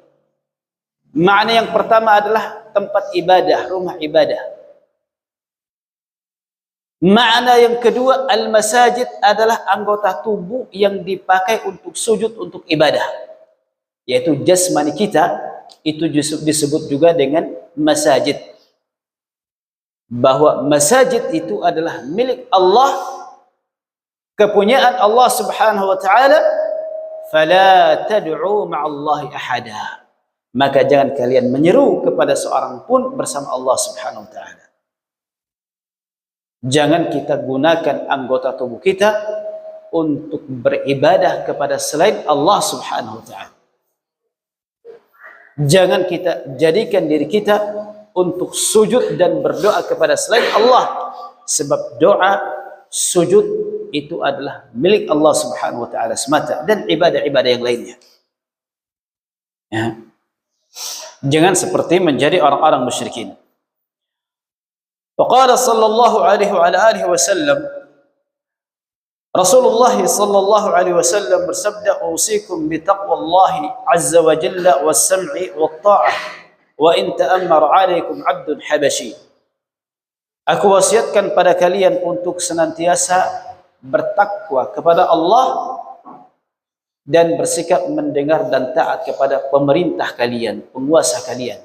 Makna yang pertama adalah tempat ibadah, rumah ibadah. Makna yang kedua, al-masajid adalah anggota tubuh yang dipakai untuk sujud, untuk ibadah, yaitu jasmani kita, itu disebut juga dengan masajid. Bahwa masajid itu adalah milik Allah, kepunyaan Allah Subhanahu wa taala. Fala tad'u ma'allahi ahada, maka jangan kalian menyeru kepada seorang pun bersama Allah Subhanahu wa taala. Jangan kita gunakan anggota tubuh kita untuk beribadah kepada selain Allah Subhanahu wa taala. Jangan kita jadikan diri kita untuk sujud dan berdoa kepada selain Allah, sebab doa, sujud itu adalah milik Allah Subhanahu wa taala semata, dan ibadah-ibadah yang lainnya. Ya. Jangan seperti menjadi orang-orang musyrikin. Faqala sallallahu alaihi wa alihi wasallam, Rasulullah sallallahu alaihi wasallam bersabda, "Usikum bi taqwallahi azza wa jalla was-sam'i wat-tha'ah wa in ta'ammara 'alaikum 'abdun habashi." Aku wasiatkan pada kalian untuk senantiasa bertakwa kepada Allah dan bersikap mendengar dan taat kepada pemerintah kalian, penguasa kalian.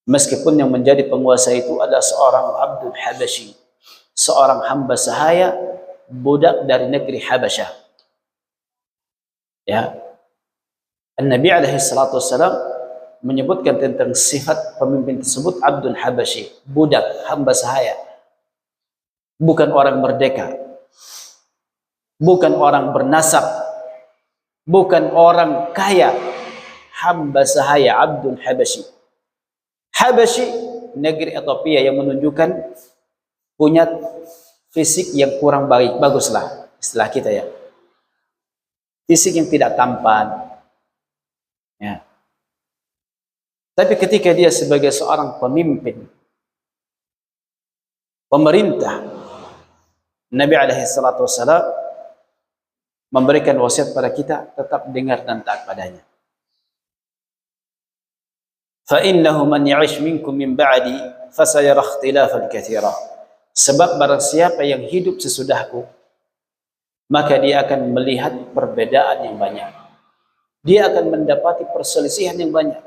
Meskipun yang menjadi penguasa itu adalah seorang Abdul Habashi, seorang hamba sahaya, budak dari negeri Habasyah. Ya. Nabi alaihi salatu wassalam menyebutkan tentang sifat pemimpin tersebut, Abdul Habashi, budak, hamba sahaya. Bukan orang merdeka, bukan orang bernasab, bukan orang kaya, hamba sahaya, Abdul Habashi. Habashi, negeri Ethiopia, yang menunjukkan punya fisik yang kurang baik, baguslah istilah kita ya. Fisik yang tidak tampan. Ya. Tapi ketika dia sebagai seorang pemimpin, pemerintah, Nabi alaihi salatu wassalam memberikan wasiat pada kita, tetap dengar dan taat padanya. فَإِنَّهُ مَنْ يَعِشْ مِنْكُمْ مِنْ بَعْدِي فَسَيَرَى اخْتِلَافًا كَثِيرًا. Sebab barang siapa yang hidup sesudahku, maka dia akan melihat perbedaan yang banyak. Dia akan mendapati perselisihan yang banyak.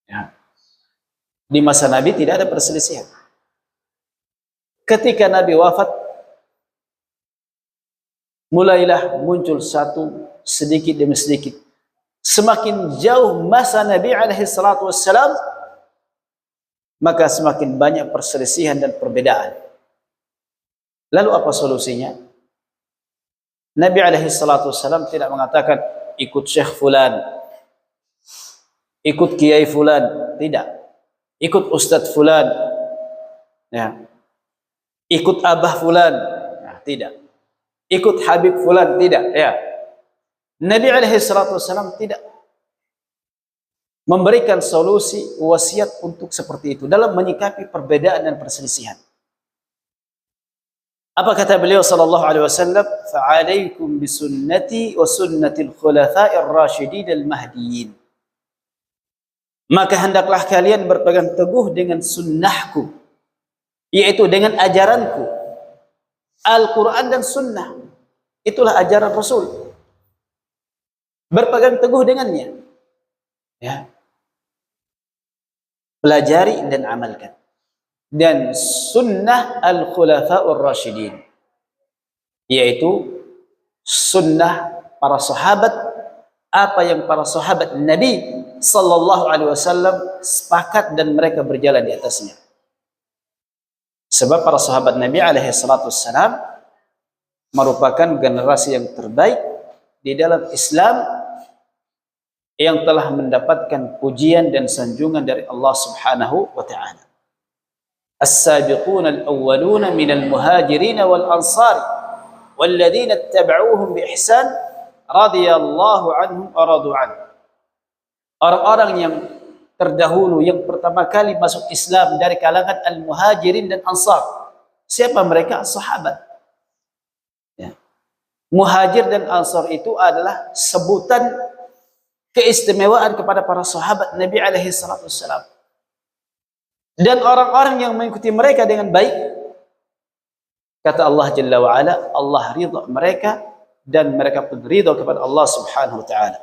Ya. Di masa Nabi tidak ada perselisihan. Ketika Nabi wafat, mulailah muncul satu sedikit demi sedikit. Semakin jauh masa Nabi alaihi salatu wassalam, maka semakin banyak perselisihan dan perbedaan. Lalu apa solusinya? Nabi alaihi salatu wassalam tidak mengatakan ikut Syekh fulan, ikut Kiai fulan, tidak. Ikut Ustadz fulan, ya. Ikut Abah fulan, nah, tidak. Ikut Habib fulan, tidak, ya. Nabi alaihi salatu wassalam tidak memberikan solusi, wasiat untuk seperti itu dalam menyikapi perbedaan dan perselisihan. Apa kata beliau sallallahu alaihi wasallam? "Fa'alaikum bisunnati wa sunnatil khulafa'ir rasyidin al-mahdiyyin." Maka hendaklah kalian berpegang teguh dengan sunnahku, yaitu dengan ajaranku, Al-Quran dan sunnah. Itulah ajaran Rasul. Berpegang teguh dengannya, ya. Pelajari dan amalkan. Dan sunnah al-khulafa'ur rasyidin, yaitu sunnah para sahabat, apa yang para sahabat Nabi sallallahu alaihi wasallam sepakat dan mereka berjalan di atasnya. Sebab para sahabat Nabi alaihi salatu wassalam merupakan generasi yang terbaik di dalam Islam yang telah mendapatkan pujian dan sanjungan dari Allah Subhanahu wa taala. As-sabiquna al-awwaluna minal muhajirin wal ansar walladzina ittaba'uuhum bi ihsan radhiyallahu anhum wa radu an. Orang-orang yang terdahulu yang pertama kali masuk Islam dari kalangan al-muhajirin dan ansar. Siapa mereka? Sahabat. Ya. Muhajir dan ansar itu adalah sebutan keistimewaan kepada para sahabat Nabi alaihi salatu wassalam. Dan orang-orang yang mengikuti mereka dengan baik, kata Allah Jalla wa Ala, Allah ridha mereka dan mereka pun ridha kepada Allah Subhanahu wa taala.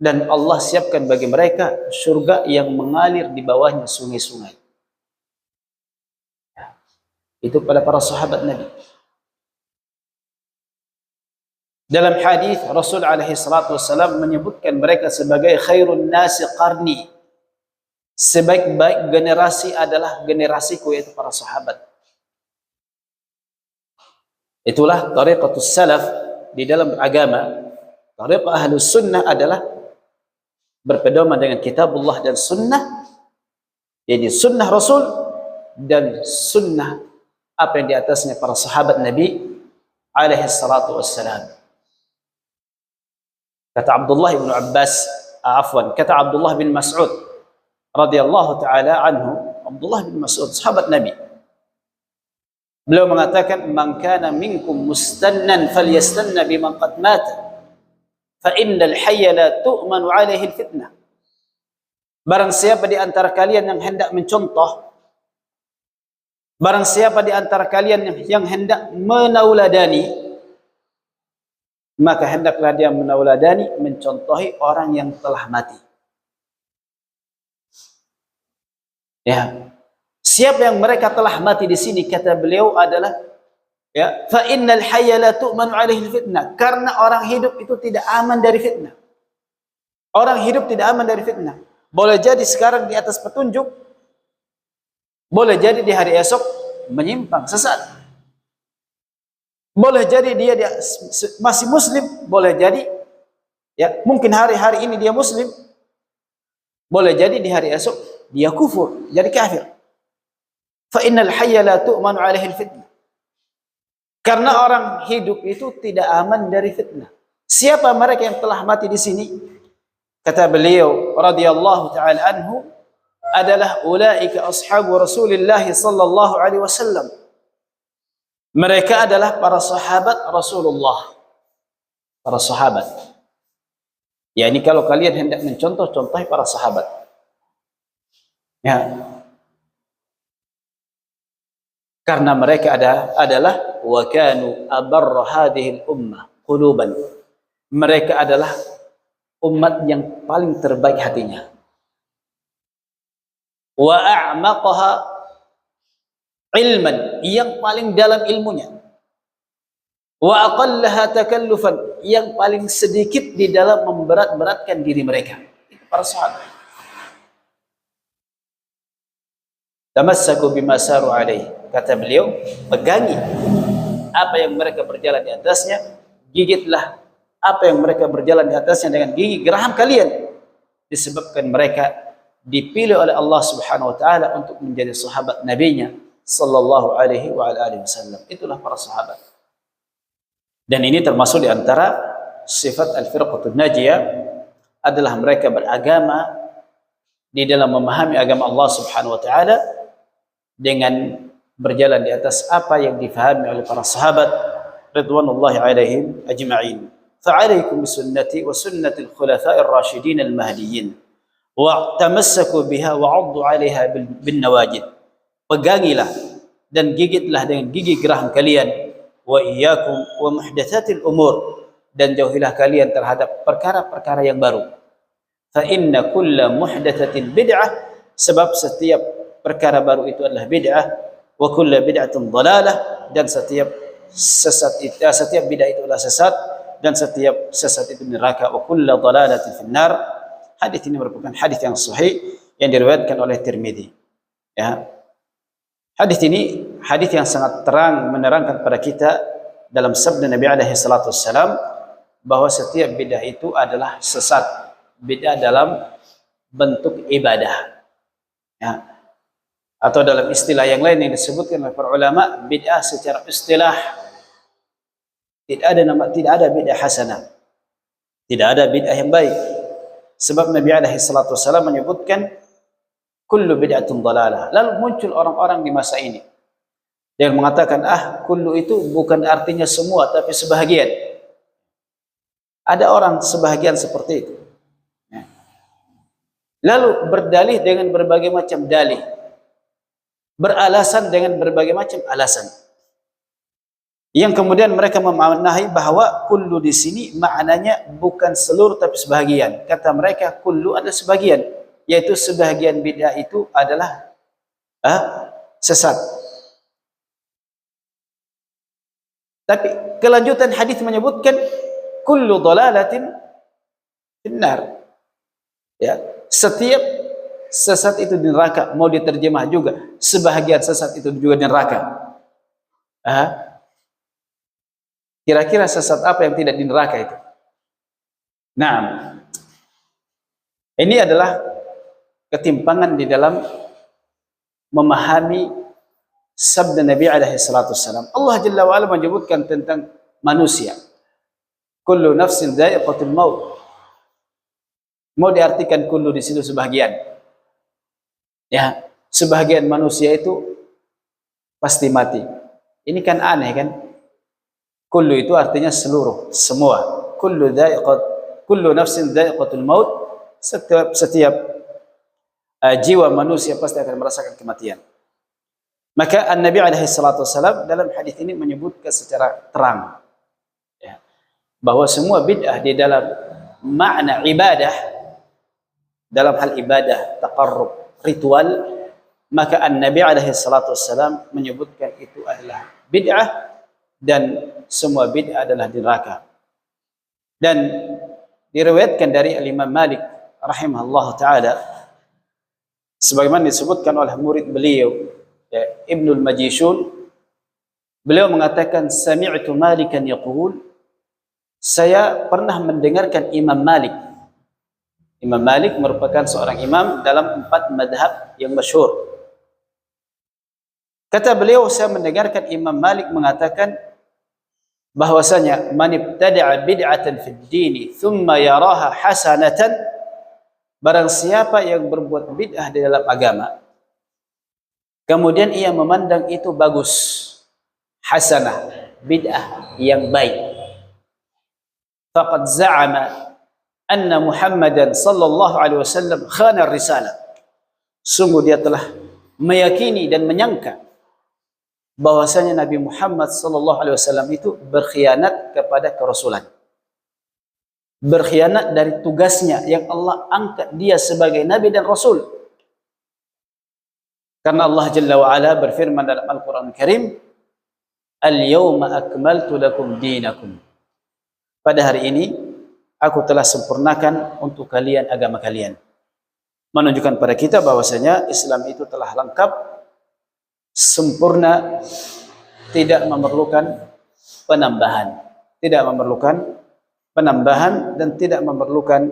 Dan Allah siapkan bagi mereka surga yang mengalir di bawahnya sungai-sungai. Ya. Itu pada para sahabat Nabi. Dalam hadis Rasul alaihi salatu wassalam menyebutkan mereka sebagai khairun nasi qarni. Sebaik-baik generasi adalah generasiku, yaitu para sahabat. Itulah tariqatus salaf di dalam agama. Tariqah ahlus sunnah adalah berpedoman dengan kitabullah dan sunnah, jadi sunnah Rasul dan sunnah apa yang di atasnya para sahabat Nabi alaihi salatu wassalam. Kata Abdullah bin Abbas, kata Abdullah bin Mas'ud radhiyallahu taala anhu, Abdullah bin Mas'ud sahabat Nabi, beliau mengatakan, man kana minkum mustannan falyastanna biman qad mata fa innal hayya la tu'manu alaihi alfitnah. Barang siapa di antara kalian yang hendak mencontoh, barang siapa di antara kalian yang hendak menauladani, maka hendaklah dia menauladani, mencontohi orang yang telah mati. Ya, siapa yang mereka telah mati di sini, kata beliau adalah, ya, fa innal hayya la tu'manu alaihi fitnah, karena orang hidup itu tidak aman dari fitnah. Orang hidup tidak aman dari fitnah. Boleh jadi sekarang di atas petunjuk, boleh jadi di hari esok menyimpang, sesat. Boleh jadi dia masih muslim, boleh jadi ya mungkin hari-hari ini dia muslim, boleh jadi di hari esok dia kufur, jadi kafir. Fa innal hayya la tu'manu alaihi fitnah. Karena orang hidup itu tidak aman dari fitnah. Siapa mereka yang telah mati di sini? Kata beliau radhiyallahu taala anhu, adalah ulaika ashabu Rasulillah sallallahu alaihi wasallam. Mereka adalah para sahabat Rasulullah. Para sahabat. Ya, ini kalau kalian hendak mencontoh, contohi para sahabat. Ya. Karena mereka adalah wa kanu abarra hadhihi al-ummah quluban. Mereka adalah umat yang paling terbaik hatinya. Wa a'maqaha ilman, yang paling dalam ilmunya. Wa aqallaha takallufan, yang paling sedikit di dalam memberat-beratkan diri mereka. Itu para sahabat. Tamassaku bima saru alaihi, kata beliau, pegangi apa yang mereka berjalan di atasnya, gigitlah apa yang mereka berjalan di atasnya dengan gigi geraham kalian, disebabkan mereka dipilih oleh Allah Subhanahu wa taala untuk menjadi sahabat nabinya sallallahu alaihi wa alihi wasallam. Itulah para sahabat. Dan ini termasuk di antara sifat al-firqatun najiyah, adalah mereka beragama di dalam memahami agama Allah Subhanahu wa taala dengan berjalan di atas apa yang difahami oleh para sahabat ridwanullahi alaihim ajma'in. Fa'alaikum bisunnati wa sunnatil khulafa'ir rasyidin al-mahdiyyin wa tamassaku biha wa 'addu 'alaiha bin nawajid. Pegangilah dan gigitlah dengan gigi geraham kalian, wa iyyakum wa muhdatsatil umur, dan jauhilah kalian terhadap perkara-perkara yang baru. Fa inna kulla muhdatsatin bid'ah, sebab setiap perkara baru itu adalah bid'ah, wa kullu bid'atin dhalalah, dan setiap bid'ah itu adalah sesat, dan setiap sesat itu neraka, wa kullu dhalalatin finnar. Hadis ini merupakan hadis yang sahih yang diriwayatkan oleh Tirmidzi. Ya. Hadis ini hadis yang sangat terang menerangkan kepada kita dalam sabda Nabi alaihi salatu wassalam bahwa setiap bid'ah itu adalah sesat. Bid'ah dalam bentuk ibadah. Ya. Atau dalam istilah yang lain yang disebutkan oleh para ulama, bid'ah secara istilah tidak ada bid'ah hasanah. Tidak ada bid'ah yang baik. Sebab Nabi alaihi salatu wassalam menyebutkan kullu bid'atun dhalalah. Lalu muncul orang-orang di masa ini yang mengatakan, kullu itu bukan artinya semua tapi sebahagian. Ada orang sebahagian seperti itu. Lalu berdalih dengan berbagai macam dalih. Beralasan dengan berbagai macam alasan. Yang kemudian mereka memaknai bahwa kullu di sini maknanya bukan seluruh tapi sebahagian. Kata mereka kullu ada sebahagian, yaitu sebahagian bid'ah itu adalah sesat. Tapi kelanjutan hadis menyebutkan kullu dhalalatin finnar. Ya, setiap sesat itu di neraka. Mau diterjemah juga sebahagian sesat itu juga di neraka. Kira-kira sesat apa yang tidak di neraka itu? Nah, ini adalah ketimpangan di dalam memahami sabda Nabi alaihi salatu wassalam. Allah Jalla wa ala menyebutkan tentang manusia. Kullu nafsin dha'iqatul maut. Mau diartikan kullu di situ sebahagian. Ya, sebahagian manusia itu pasti mati. Ini kan aneh kan? Kullu itu artinya seluruh, semua. Kullu nafsin dha'iqatul maut. Setiap jiwa manusia pasti akan merasakan kematian. Maka Nabi alaihi salatu wassalam dalam hadis ini menyebutkan secara terang, ya, bahwa semua bid'ah di dalam makna ibadah, dalam hal ibadah, taqarrub, ritual, maka Nabi alaihi salatu wassalam menyebutkan itu adalah bid'ah dan semua bid'ah adalah di neraka. Dan diriwayatkan dari Imam Malik rahimahullah taala sebagaimana disebutkan oleh murid beliau, ya, Ibnul Majishun, beliau mengatakan sami'tu Malikan yaqul, saya pernah mendengarkan Imam Malik. Imam Malik merupakan seorang imam dalam 4 madhab yang masyhur. Kata beliau, saya mendengarkan Imam Malik mengatakan bahwasanya man ibtada'a bid'atan fid dini thumma yaraha hasanatan, barang siapa yang berbuat bid'ah di dalam agama kemudian ia memandang itu bagus, hasanah, bid'ah yang baik, faqad za'ama anna Muhammadan sallallahu alaihi wasallam khana risalah, sungguh dia telah meyakini dan menyangka bahwasanya Nabi Muhammad sallallahu alaihi wasallam itu berkhianat kepada kerasulan, berkhianat dari tugasnya yang Allah angkat dia sebagai nabi dan rasul. Karena Allah Jalla wa Ala berfirman dalam Al-Quran Karim, Al-yawma akmaltu lakum dinakum. Pada hari ini, aku telah sempurnakan untuk kalian agama kalian. Menunjukkan pada kita bahwasanya Islam itu telah lengkap, sempurna, tidak memerlukan penambahan. Tidak memerlukan penambahan dan tidak memerlukan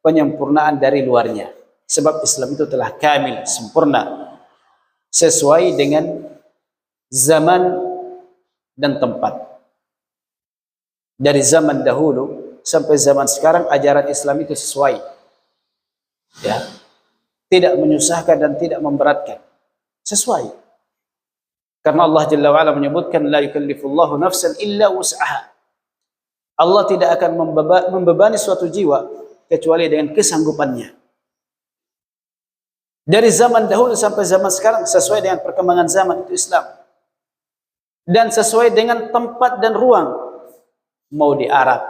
penyempurnaan dari luarnya. Sebab Islam itu telah kamil, sempurna, sesuai dengan zaman dan tempat. Dari zaman dahulu sampai zaman sekarang ajaran Islam itu sesuai, ya, tidak menyusahkan dan tidak memberatkan, sesuai. Karena Allah Jalla wa Ala menyebutkan la yukallifullahu nafsan illa wus'aha. Allah tidak akan membebani suatu jiwa kecuali dengan kesanggupannya. Dari zaman dahulu sampai zaman sekarang sesuai dengan perkembangan zaman itu Islam. Dan sesuai dengan tempat dan ruang. Mau di Arab,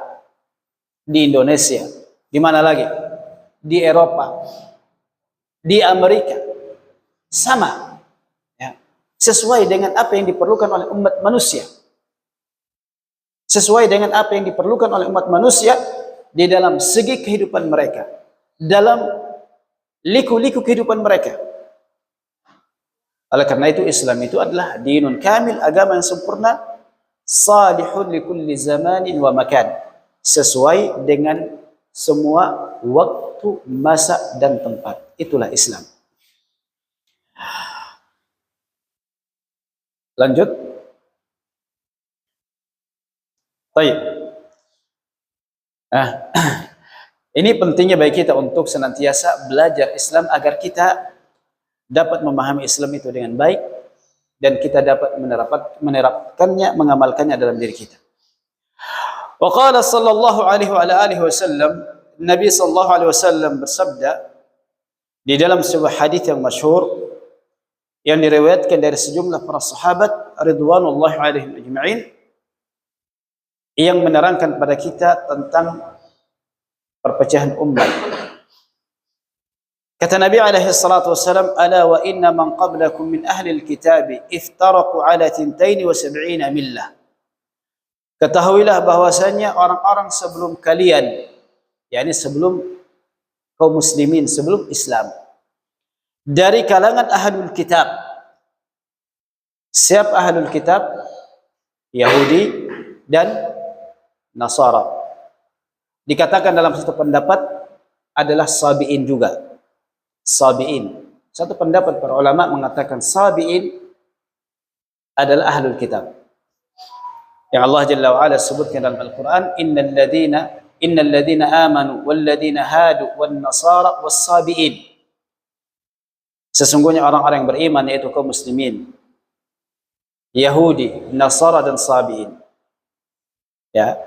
di Indonesia, di mana lagi? Di Eropa, di Amerika. Sama. Ya. Sesuai dengan apa yang diperlukan oleh umat manusia. Sesuai dengan apa yang diperlukan oleh umat manusia di dalam segi kehidupan mereka. Dalam liku-liku kehidupan mereka. Oleh karena itu Islam itu adalah dinun kamil, agama yang sempurna, salihun li kulli zamanin wa makan, sesuai dengan semua waktu, masa dan tempat. Itulah Islam. Lanjut. Baik. Ini pentingnya bagi kita untuk senantiasa belajar Islam agar kita dapat memahami Islam itu dengan baik dan kita dapat menerapkannya, mengamalkannya dalam diri kita. Wa qala sallallahu alaihi wa alihi wasallam, Nabi sallallahu alaihi wasallam bersabda di dalam sebuah hadis yang masyhur yang diriwayatkan dari sejumlah para sahabat ridwanullahi alaihim ajma'in, yang menerangkan pada kita tentang perpecahan umat. Kata Nabi alaihi salatu wasallam, ala wa inna man qablakum min ahli alkitab iftaraqu ala 72 millah. Ketahuilah bahwasanya orang-orang sebelum kalian, yakni sebelum kaum muslimin, sebelum Islam, dari kalangan ahlul kitab. Siapa ahlul kitab? Yahudi dan Nasara. Dikatakan dalam satu pendapat adalah Sabi'in juga. Sabi'in. Satu pendapat para ulama mengatakan Sabi'in adalah ahlul kitab. Yang Allah Jalla wa Ala sebutkan dalam Al-Quran, innal ladhina amanu wal ladhina hadu wan nasara was sabi'in. Sesungguhnya orang-orang yang beriman yaitu kaum muslimin, Yahudi, Nasara dan Sabi'in. Ya.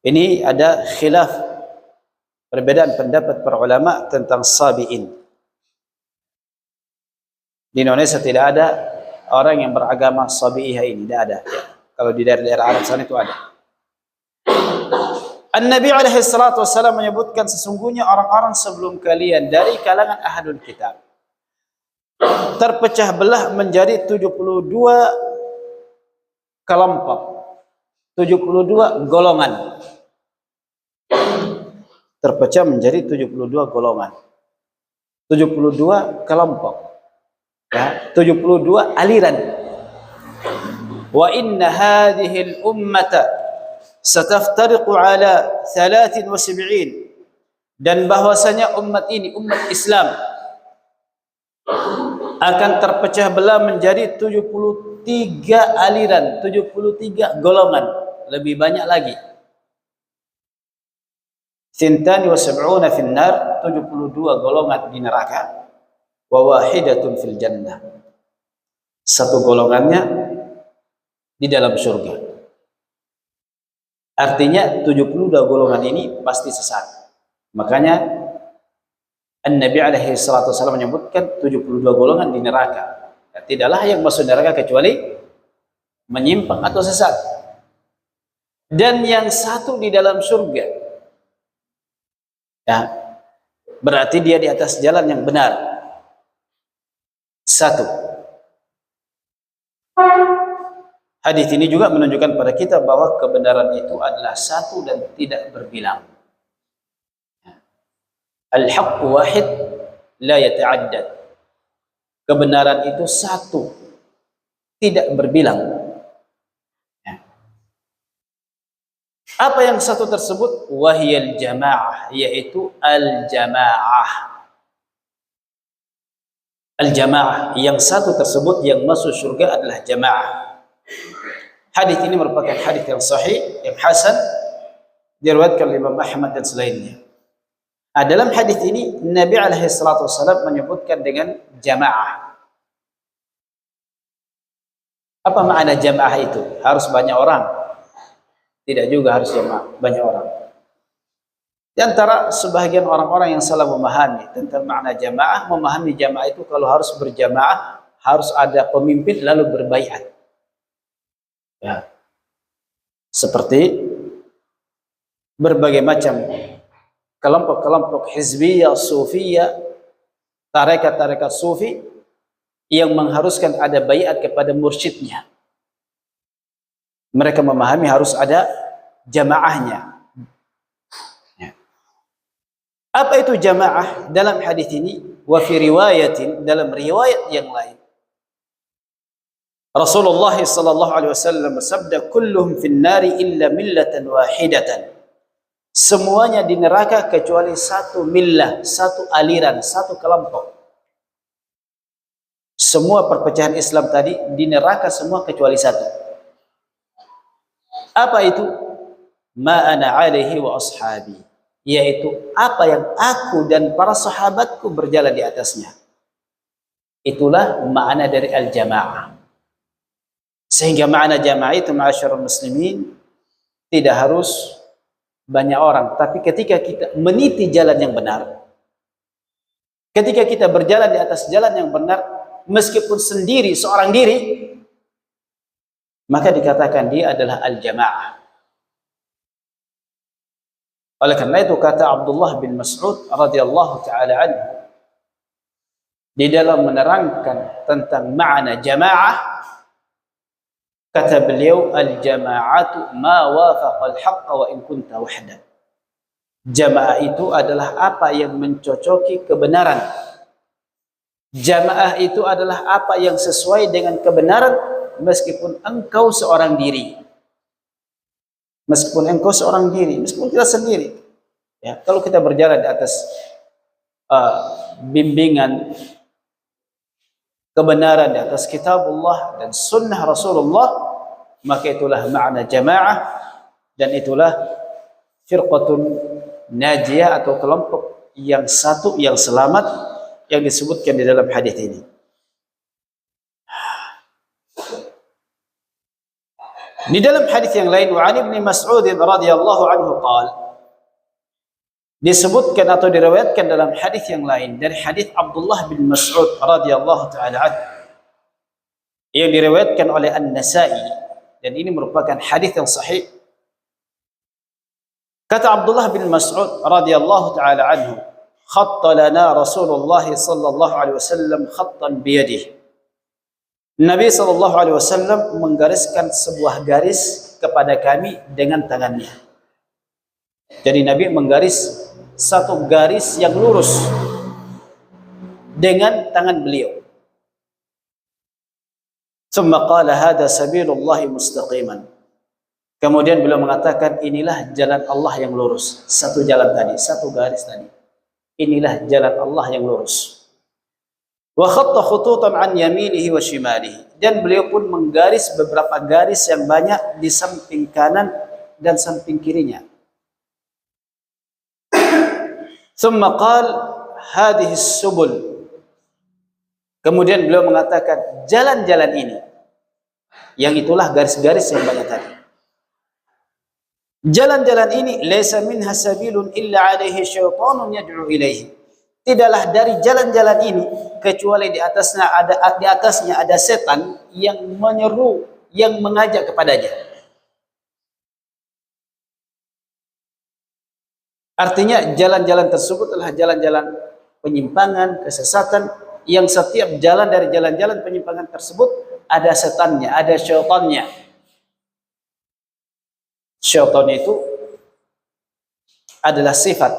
Ini ada khilaf, perbedaan pendapat para ulama tentang Sabi'in. Di Indonesia tidak ada orang yang beragama Sabi'iyah ini, tidak ada. Kalau di daerah Arab sana itu ada. An-Nabi alaihi salatu wassalam menyebutkan sesungguhnya orang-orang sebelum kalian dari kalangan ahlul kitab terpecah belah menjadi 72 kelompok, 72 golongan. Terpecah menjadi 72 golongan, 72 kelompok, ya, 72 aliran. Wa inna hadhihi al-ummata sataftariqu ala 73, dan bahwasanya umat ini, umat Islam, akan terpecah belah menjadi 73 aliran, 73 golongan, lebih banyak lagi. Thintani wa sab'una fin nar, 72 golongan di neraka, wa wahidatun fil jannah, satu golongannya di dalam surga. Artinya 72 golongan ini pasti sesat. Makanya An-Nabi alaihi salatu wasallam menyebutkan 72 golongan di neraka. Tidaklah yang masuk neraka kecuali menyimpang atau sesat. Dan yang satu di dalam surga. Ya, berarti dia di atas jalan yang benar. Satu. Hadis ini juga menunjukkan pada kita bahwa kebenaran itu adalah satu dan tidak berbilang. Al-haqqu wahid la yata'addad. Kebenaran itu satu, tidak berbilang. Apa yang satu tersebut? Wahiyal jamaah, yaitu al-jamaah. Al-jamaah, yang satu tersebut yang masuk surga adalah jamaah. Hadis ini merupakan hadis yang sahih, yang hasan, diriwayatkan oleh Imam Ahmad dan selainnya. Dalam hadis ini Nabi alaihi salatu wasallam menyebutkan dengan jamaah. Apa makna jamaah itu? Harus banyak orang? Tidak juga harus jamaah banyak orang. Di antara sebahagian orang-orang yang salah memahami tentang makna jamaah, memahami jamaah itu kalau harus berjamaah harus ada pemimpin lalu berbaiat. Ya. Seperti berbagai macam kelompok-kelompok hizbiyah, sufiyah, tarekat-tarekat sufi yang mengharuskan ada baiat kepada mursyidnya. Mereka memahami harus ada jamaahnya. Ya. Apa itu jamaah? Dalam hadis ini, wa fi riwayatin, dalam riwayat yang lain, Rasulullah sallallahu alaihi wasallam bersabda, "Kulluhum fin nari illa millatan wahidatan." Semuanya di neraka kecuali satu millah, satu aliran, satu kelompok. Semua perpecahan Islam tadi di neraka semua kecuali satu. Apa itu? Ma ana alaihi wa ashabi. Yaitu apa yang aku dan para sahabatku berjalan di atasnya. Itulah makna dari al-jamaah. Sehingga makna jamaah itu, ma'asyiral muslimin, tidak harus banyak orang, tapi ketika kita meniti jalan yang benar, ketika kita berjalan di atas jalan yang benar, meskipun sendiri, seorang diri, maka dikatakan dia adalah al-jamaah. Oleh karena itu kata Abdullah bin Mas'ud radhiyallahu taala anhu di dalam menerangkan tentang makna jamaah, kata beliau, al-jama'atu ma wafaqa al-haqqa wa in kunta wahda. Jamaah itu adalah apa yang mencocoki kebenaran. Jamaah itu adalah apa yang sesuai dengan kebenaran meskipun engkau seorang diri. Meskipun engkau seorang diri, meskipun kita sendiri. Ya, kalau kita berjalan di atas bimbingan kebenaran, di atas kitabullah dan sunnah Rasulullah, maka itulah makna jamaah, dan itulah firqatun najiyah atau kelompok yang satu, yang selamat, yang disebutkan di dalam hadis ini. Di dalam hadis yang lain, wa an Ibnu Mas'ud radhiyallahu anhu qala, disebutkan atau diriwayatkan dalam hadis yang lain dari hadis Abdullah bin Mas'ud radhiyallahu taala anhu yang diriwayatkan oleh An-Nasa'i, dan ini merupakan hadis yang sahih. Kata Abdullah bin Mas'ud radhiyallahu taala anhu, khatta lana Rasulullah sallallahu alaihi wasallam khattan bi yadihi. Nabi sallallahu alaihi wasallam menggariskan sebuah garis kepada kami dengan tangannya. Jadi Nabi menggaris satu garis yang lurus dengan tangan beliau. Tsumma qala hadha sabilullah mustaqiman. Kemudian beliau mengatakan, inilah jalan Allah yang lurus. Satu jalan tadi, satu garis tadi. Inilah jalan Allah yang lurus. Wa khatta khututan an yaminihi wa shimalihi. Dan beliau pun menggaris beberapa garis yang banyak di samping kanan dan samping kirinya. Tsumma qala hadhihi subul. Kemudian beliau mengatakan, jalan-jalan ini, yang itulah garis-garis yang banyak tadi. Jalan-jalan ini, laisa minha sabilun illa alaihi syaitanun yad'u ilaihi. Tidaklah dari jalan-jalan ini kecuali di atasnya ada setan yang menyeru, yang mengajak kepadanya. Artinya jalan-jalan tersebut adalah jalan-jalan penyimpangan, kesesatan, yang setiap jalan dari jalan-jalan penyimpangan tersebut ada setannya, ada syaitannya. Syaitan itu adalah sifat.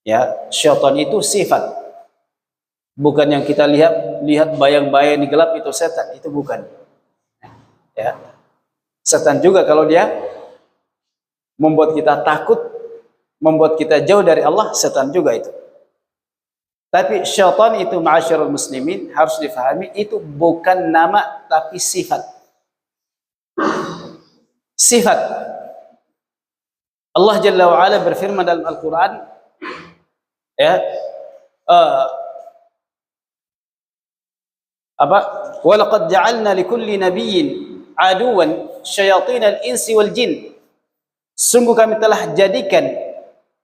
Ya, syaitan itu sifat. Bukan yang kita lihat bayang-bayang di gelap itu setan, itu bukan. Ya. Setan juga kalau dia membuat kita takut, membuat kita jauh dari Allah, setan juga itu. Tapi syaitan itu, ma'asyiral muslimin, harus difahami, itu bukan nama tapi sifat. Sifat. Allah Jalla wa Ala berfirman dalam Al-Quran, ya, walaqad ja'alna likulli nabiyyin aduwan syayatinal insi wal jin. Sungguh kami telah jadikan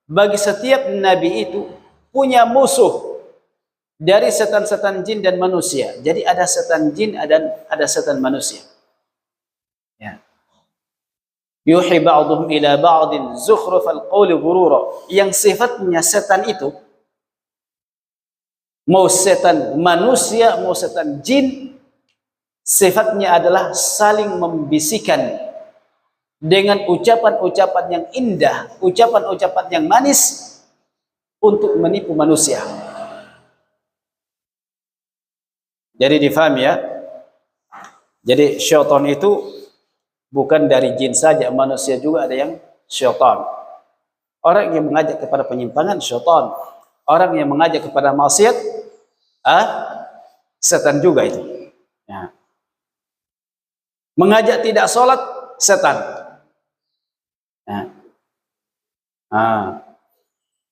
bagi setiap nabi itu punya musuh dari setan-setan jin dan manusia. Jadi ada setan jin dan ada setan manusia. Ya. Yuhi ba'dhum ila ba'din zukhrufal qawli ghurura. Yang sifatnya setan itu, mau setan manusia, mau setan jin, sifatnya adalah saling membisikkan dengan ucapan-ucapan yang indah, ucapan-ucapan yang manis untuk menipu manusia. Jadi difahami ya, Jadi syaitan itu bukan dari jin saja, manusia juga ada yang syaitan. Orang yang mengajak kepada penyimpangan, syaitan. Orang yang mengajak kepada maksiat, setan juga itu. Ya. Mengajak tidak sholat, setan. Ya.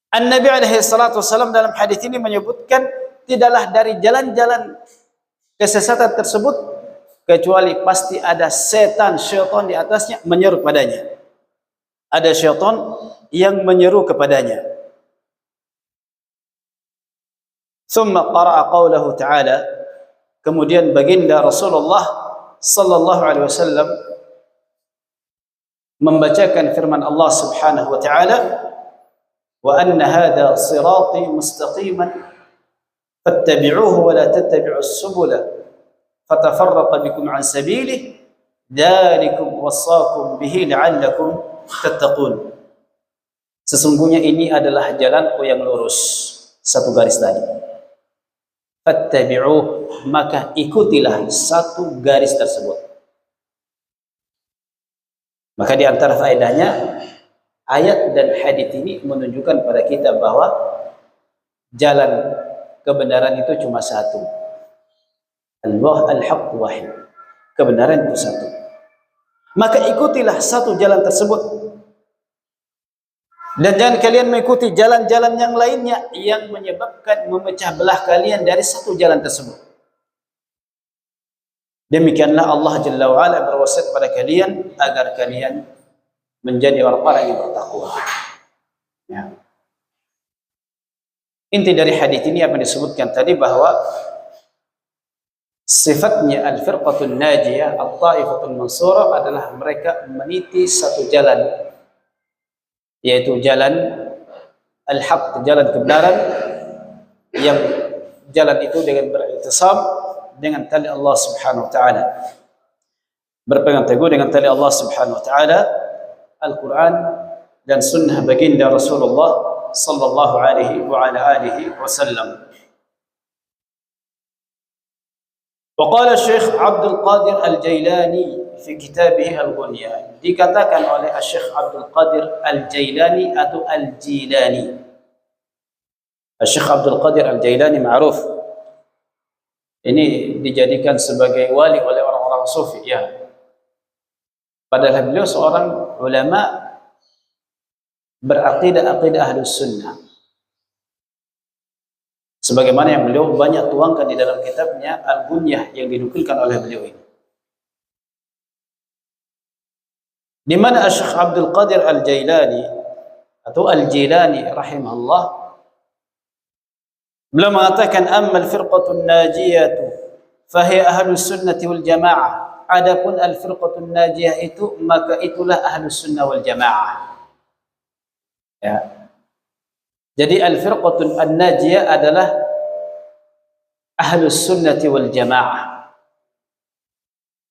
An-Nabi alaihi salatu wassalam dalam hadis ini menyebutkan tidaklah dari jalan-jalan kesesatan tersebut kecuali pasti ada setan, syaitan di atasnya menyeru padanya. Ada syaitan yang menyeru kepadanya. Thumma qara'a qawlahu ta'ala, kemudian baginda Rasulullah sallallahu alaihi wasallam membacakan firman Allah Subhanahu wa ta'ala, wa anna hadha sirati mustaqiman fattabi'uhu wa la tattabi'us subula fatafarraqa bikum an sabilihi dzalikum wassakum bihi la'allakum tattaqun. Sesungguhnya ini adalah jalanku yang lurus, satu garis tadi. Fattabi'uh, maka ikutilah satu garis tersebut. Maka di antara faedahnya, ayat dan hadis ini menunjukkan pada kita bahwa jalan kebenaran itu cuma satu. Allah al-haq wahid. Kebenaran itu satu. Maka ikutilah satu jalan tersebut. Dan jangan kalian mengikuti jalan-jalan yang lainnya yang menyebabkan memecah belah kalian dari satu jalan tersebut. Demikianlah Allah Jalla wa'ala berwasiat pada kalian agar kalian menjadi orang-orang yang bertakwa. Ya. Inti dari hadis ini apa yang disebutkan tadi, bahwa sifatnya al-firqatul najiyah, al-ta'ifatul mansurah adalah mereka meniti satu jalan, yaitu jalan al-haq, jalan kebenaran, yang jalan itu dengan beriktisam dengan tali Allah Subhanahu wa ta'ala, berpegang teguh dengan tali Allah Subhanahu wa ta'ala, Al-Quran dan sunnah baginda Rasulullah sallallahu alaihi wa ala alihi wasallam. Waqala Syekh Abdul Qadir Al-Jailani fi kitabih Al-Ghunya, dikatakan oleh Syekh Abdul Qadir Al-Jailani atau Al-Jilani. Syekh Abdul Qadir Al-Jailani ma'ruf, ini dijadikan sebagai wali oleh orang-orang sufi, ya. Padahal beliau seorang ulama beraqidah Ahlus Sunnah. Sebagaimana yang beliau banyak tuangkan di dalam kitabnya Al-Ghunyah yang dinukilkan oleh beliau ini. Di mana Syekh Abdul Qadir Al-Jailani atau Al-Jilani rahimahullah, beliau mengatakan, ammal firqatun najiyatu fahiya ahlus sunnati wal jamaah. Adapun al-firqatun najiyah itu, maka itulah ahlus sunnah wal jamaah. Ya. Jadi al-firqatun an-najiyah adalah ahlus sunnati wal jamaah.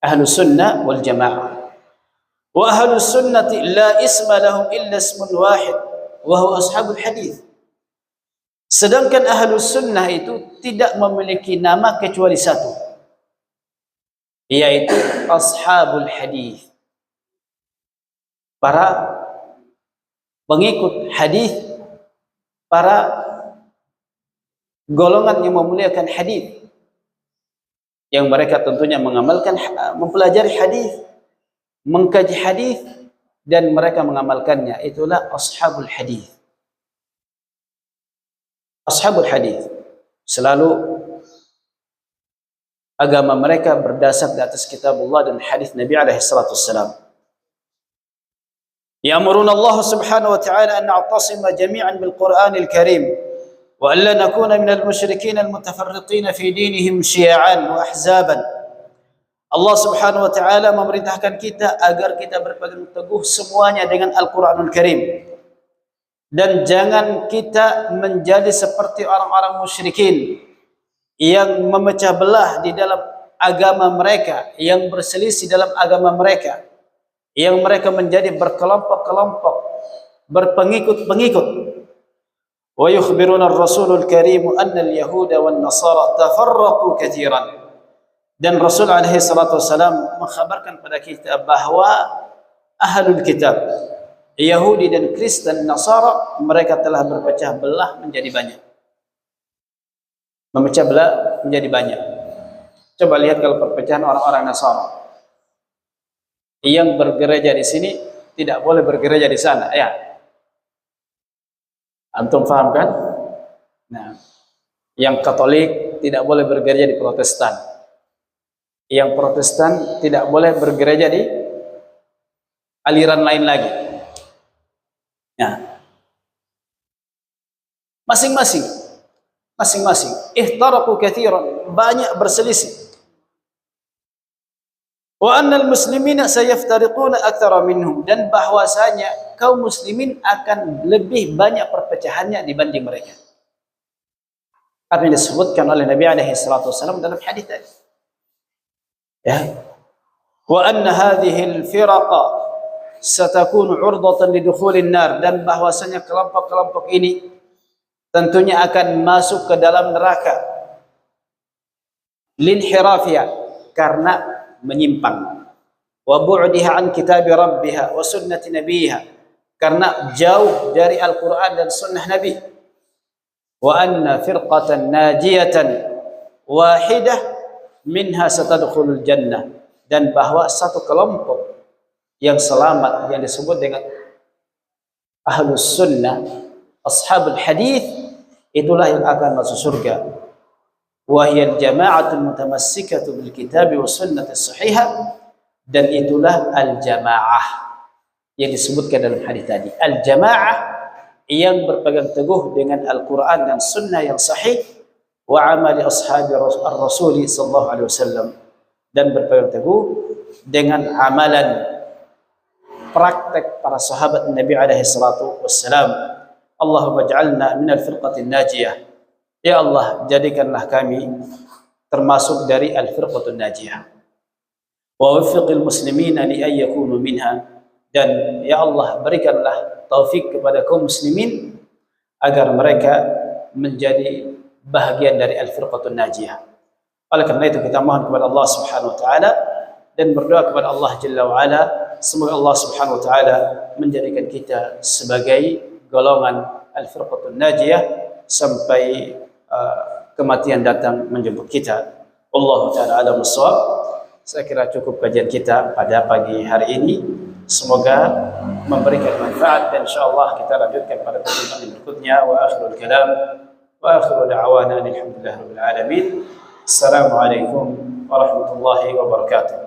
Ahlus sunnah wal jamaah. Wa ahlus sunnati la isma lahum illa ismun wahid wa huwa ashabul hadith. Sedangkan ahlus sunnah itu tidak memiliki nama kecuali satu, yaitu ashabul hadis, para pengikut hadis, para golongan yang memuliakan hadis, yang mereka tentunya mengamalkan, mempelajari hadis, mengkaji hadis, dan mereka mengamalkannya. Itulah ashabul hadis. Ashabul hadis selalu agama mereka berdasar di atas kitabullah dan hadis Nabi alaihi salatu wassalam. Ya'muruna Allah subhanahu wa ta'ala an na'tasima jami'an bil Qur'anil Karim wa an la nakuna minal musyrikin al mutafarriqin fi dinihim syi'an wa ahzaban. Allah subhanahu wa ta'ala memerintahkan kita agar kita berpegang teguh semuanya dengan Al-Qur'anul Karim. Dan jangan kita menjadi seperti orang-orang musyrikin yang memecah belah di dalam agama mereka, yang berselisih dalam agama mereka, yang mereka menjadi berkelompok-kelompok, berpengikut-pengikut. Wa yukhbiruna ar-rasulul karim anna al-yahuda wan nasara tafarraqu katsiran. Dan Rasul alaihi salatu wasalam mengkhabarkan pada kita bahwa ahlul kitab, Yahudi dan Kristen, Nasara, mereka telah berpecah belah menjadi banyak. Memecah belah menjadi banyak. Coba lihat kalau perpecahan orang-orang Nasara. Yang bergereja di sini tidak boleh bergereja di sana, ya. Antum paham kan? Nah, yang Katolik tidak boleh bergereja di Protestan. Yang Protestan tidak boleh bergereja di aliran lain lagi. Nah, masing-masing ihtaraqu katsiran, banyak berselisih. Wa annal muslimina sayaftariquna aktsara minhum, dan bahwasanya kaum muslimin akan lebih banyak perpecahannya dibanding mereka. Apa yang disebutkan oleh Nabi alaihi salatu wasallam dalam hadis tadi. Ya. Wa anna hadhihi al-firaqa satakunu 'urdatan lidukhulin nar, dan bahwasanya kelompok-kelompok ini tentunya akan masuk ke dalam neraka. Linhirafiyah, karena menyimpang, wa bu'diha an kitab rabbiha wa sunnati nabiha, karena jauh dari Al-Qur'an dan sunnah Nabi. Wa anna firqatan najiyatan wahidah minha satadkhulul jannah, dan bahwa satu kelompok yang selamat yang disebut dengan ahlus sunnah, ashabul hadith, itulah yang akan masuk surga. Wahiyal jama'atul mutamassikatu bil kitabi was sunnati sahihah, dan itulah al-jamaah yang disebutkan dalam hadis tadi. Al-jamaah yang berpegang teguh dengan Al-Qur'an dan sunnah yang sahih, wa amali ashabi ar-rasul sallallahu alaihi wasallam, dan berpegang teguh dengan amalan praktek para sahabat Nabi alaihi salatu wassalam. Allahumma ij'alna minal firqatin najiyah. Ya Allah, jadikanlah kami termasuk dari al-firqatun najiyah. Wa waffiqil muslimina li an yakunu minha, dan ya Allah berikanlah taufik kepada kaum muslimin agar mereka menjadi bahagian dari al-firqatun najiyah. Oleh karena itu kita mohon kepada Allah Subhanahu wa taala dan berdoa kepada Allah Jalla wa ala, semoga Allah Subhanahu wa taala menjadikan kita sebagai golongan al-firqatun najiyah sampai kematian datang menjemput kita. Allah taala alam shawab. Saya kira cukup kajian kita pada pagi hari ini. Semoga memberikan manfaat, dan insyaallah kita lanjutkan pada pertemuan berikutnya. Wa akhirul kalam wa akhiru da'wana alhamdulillahirabbil alamin. Assalamualaikum warahmatullahi wabarakatuh.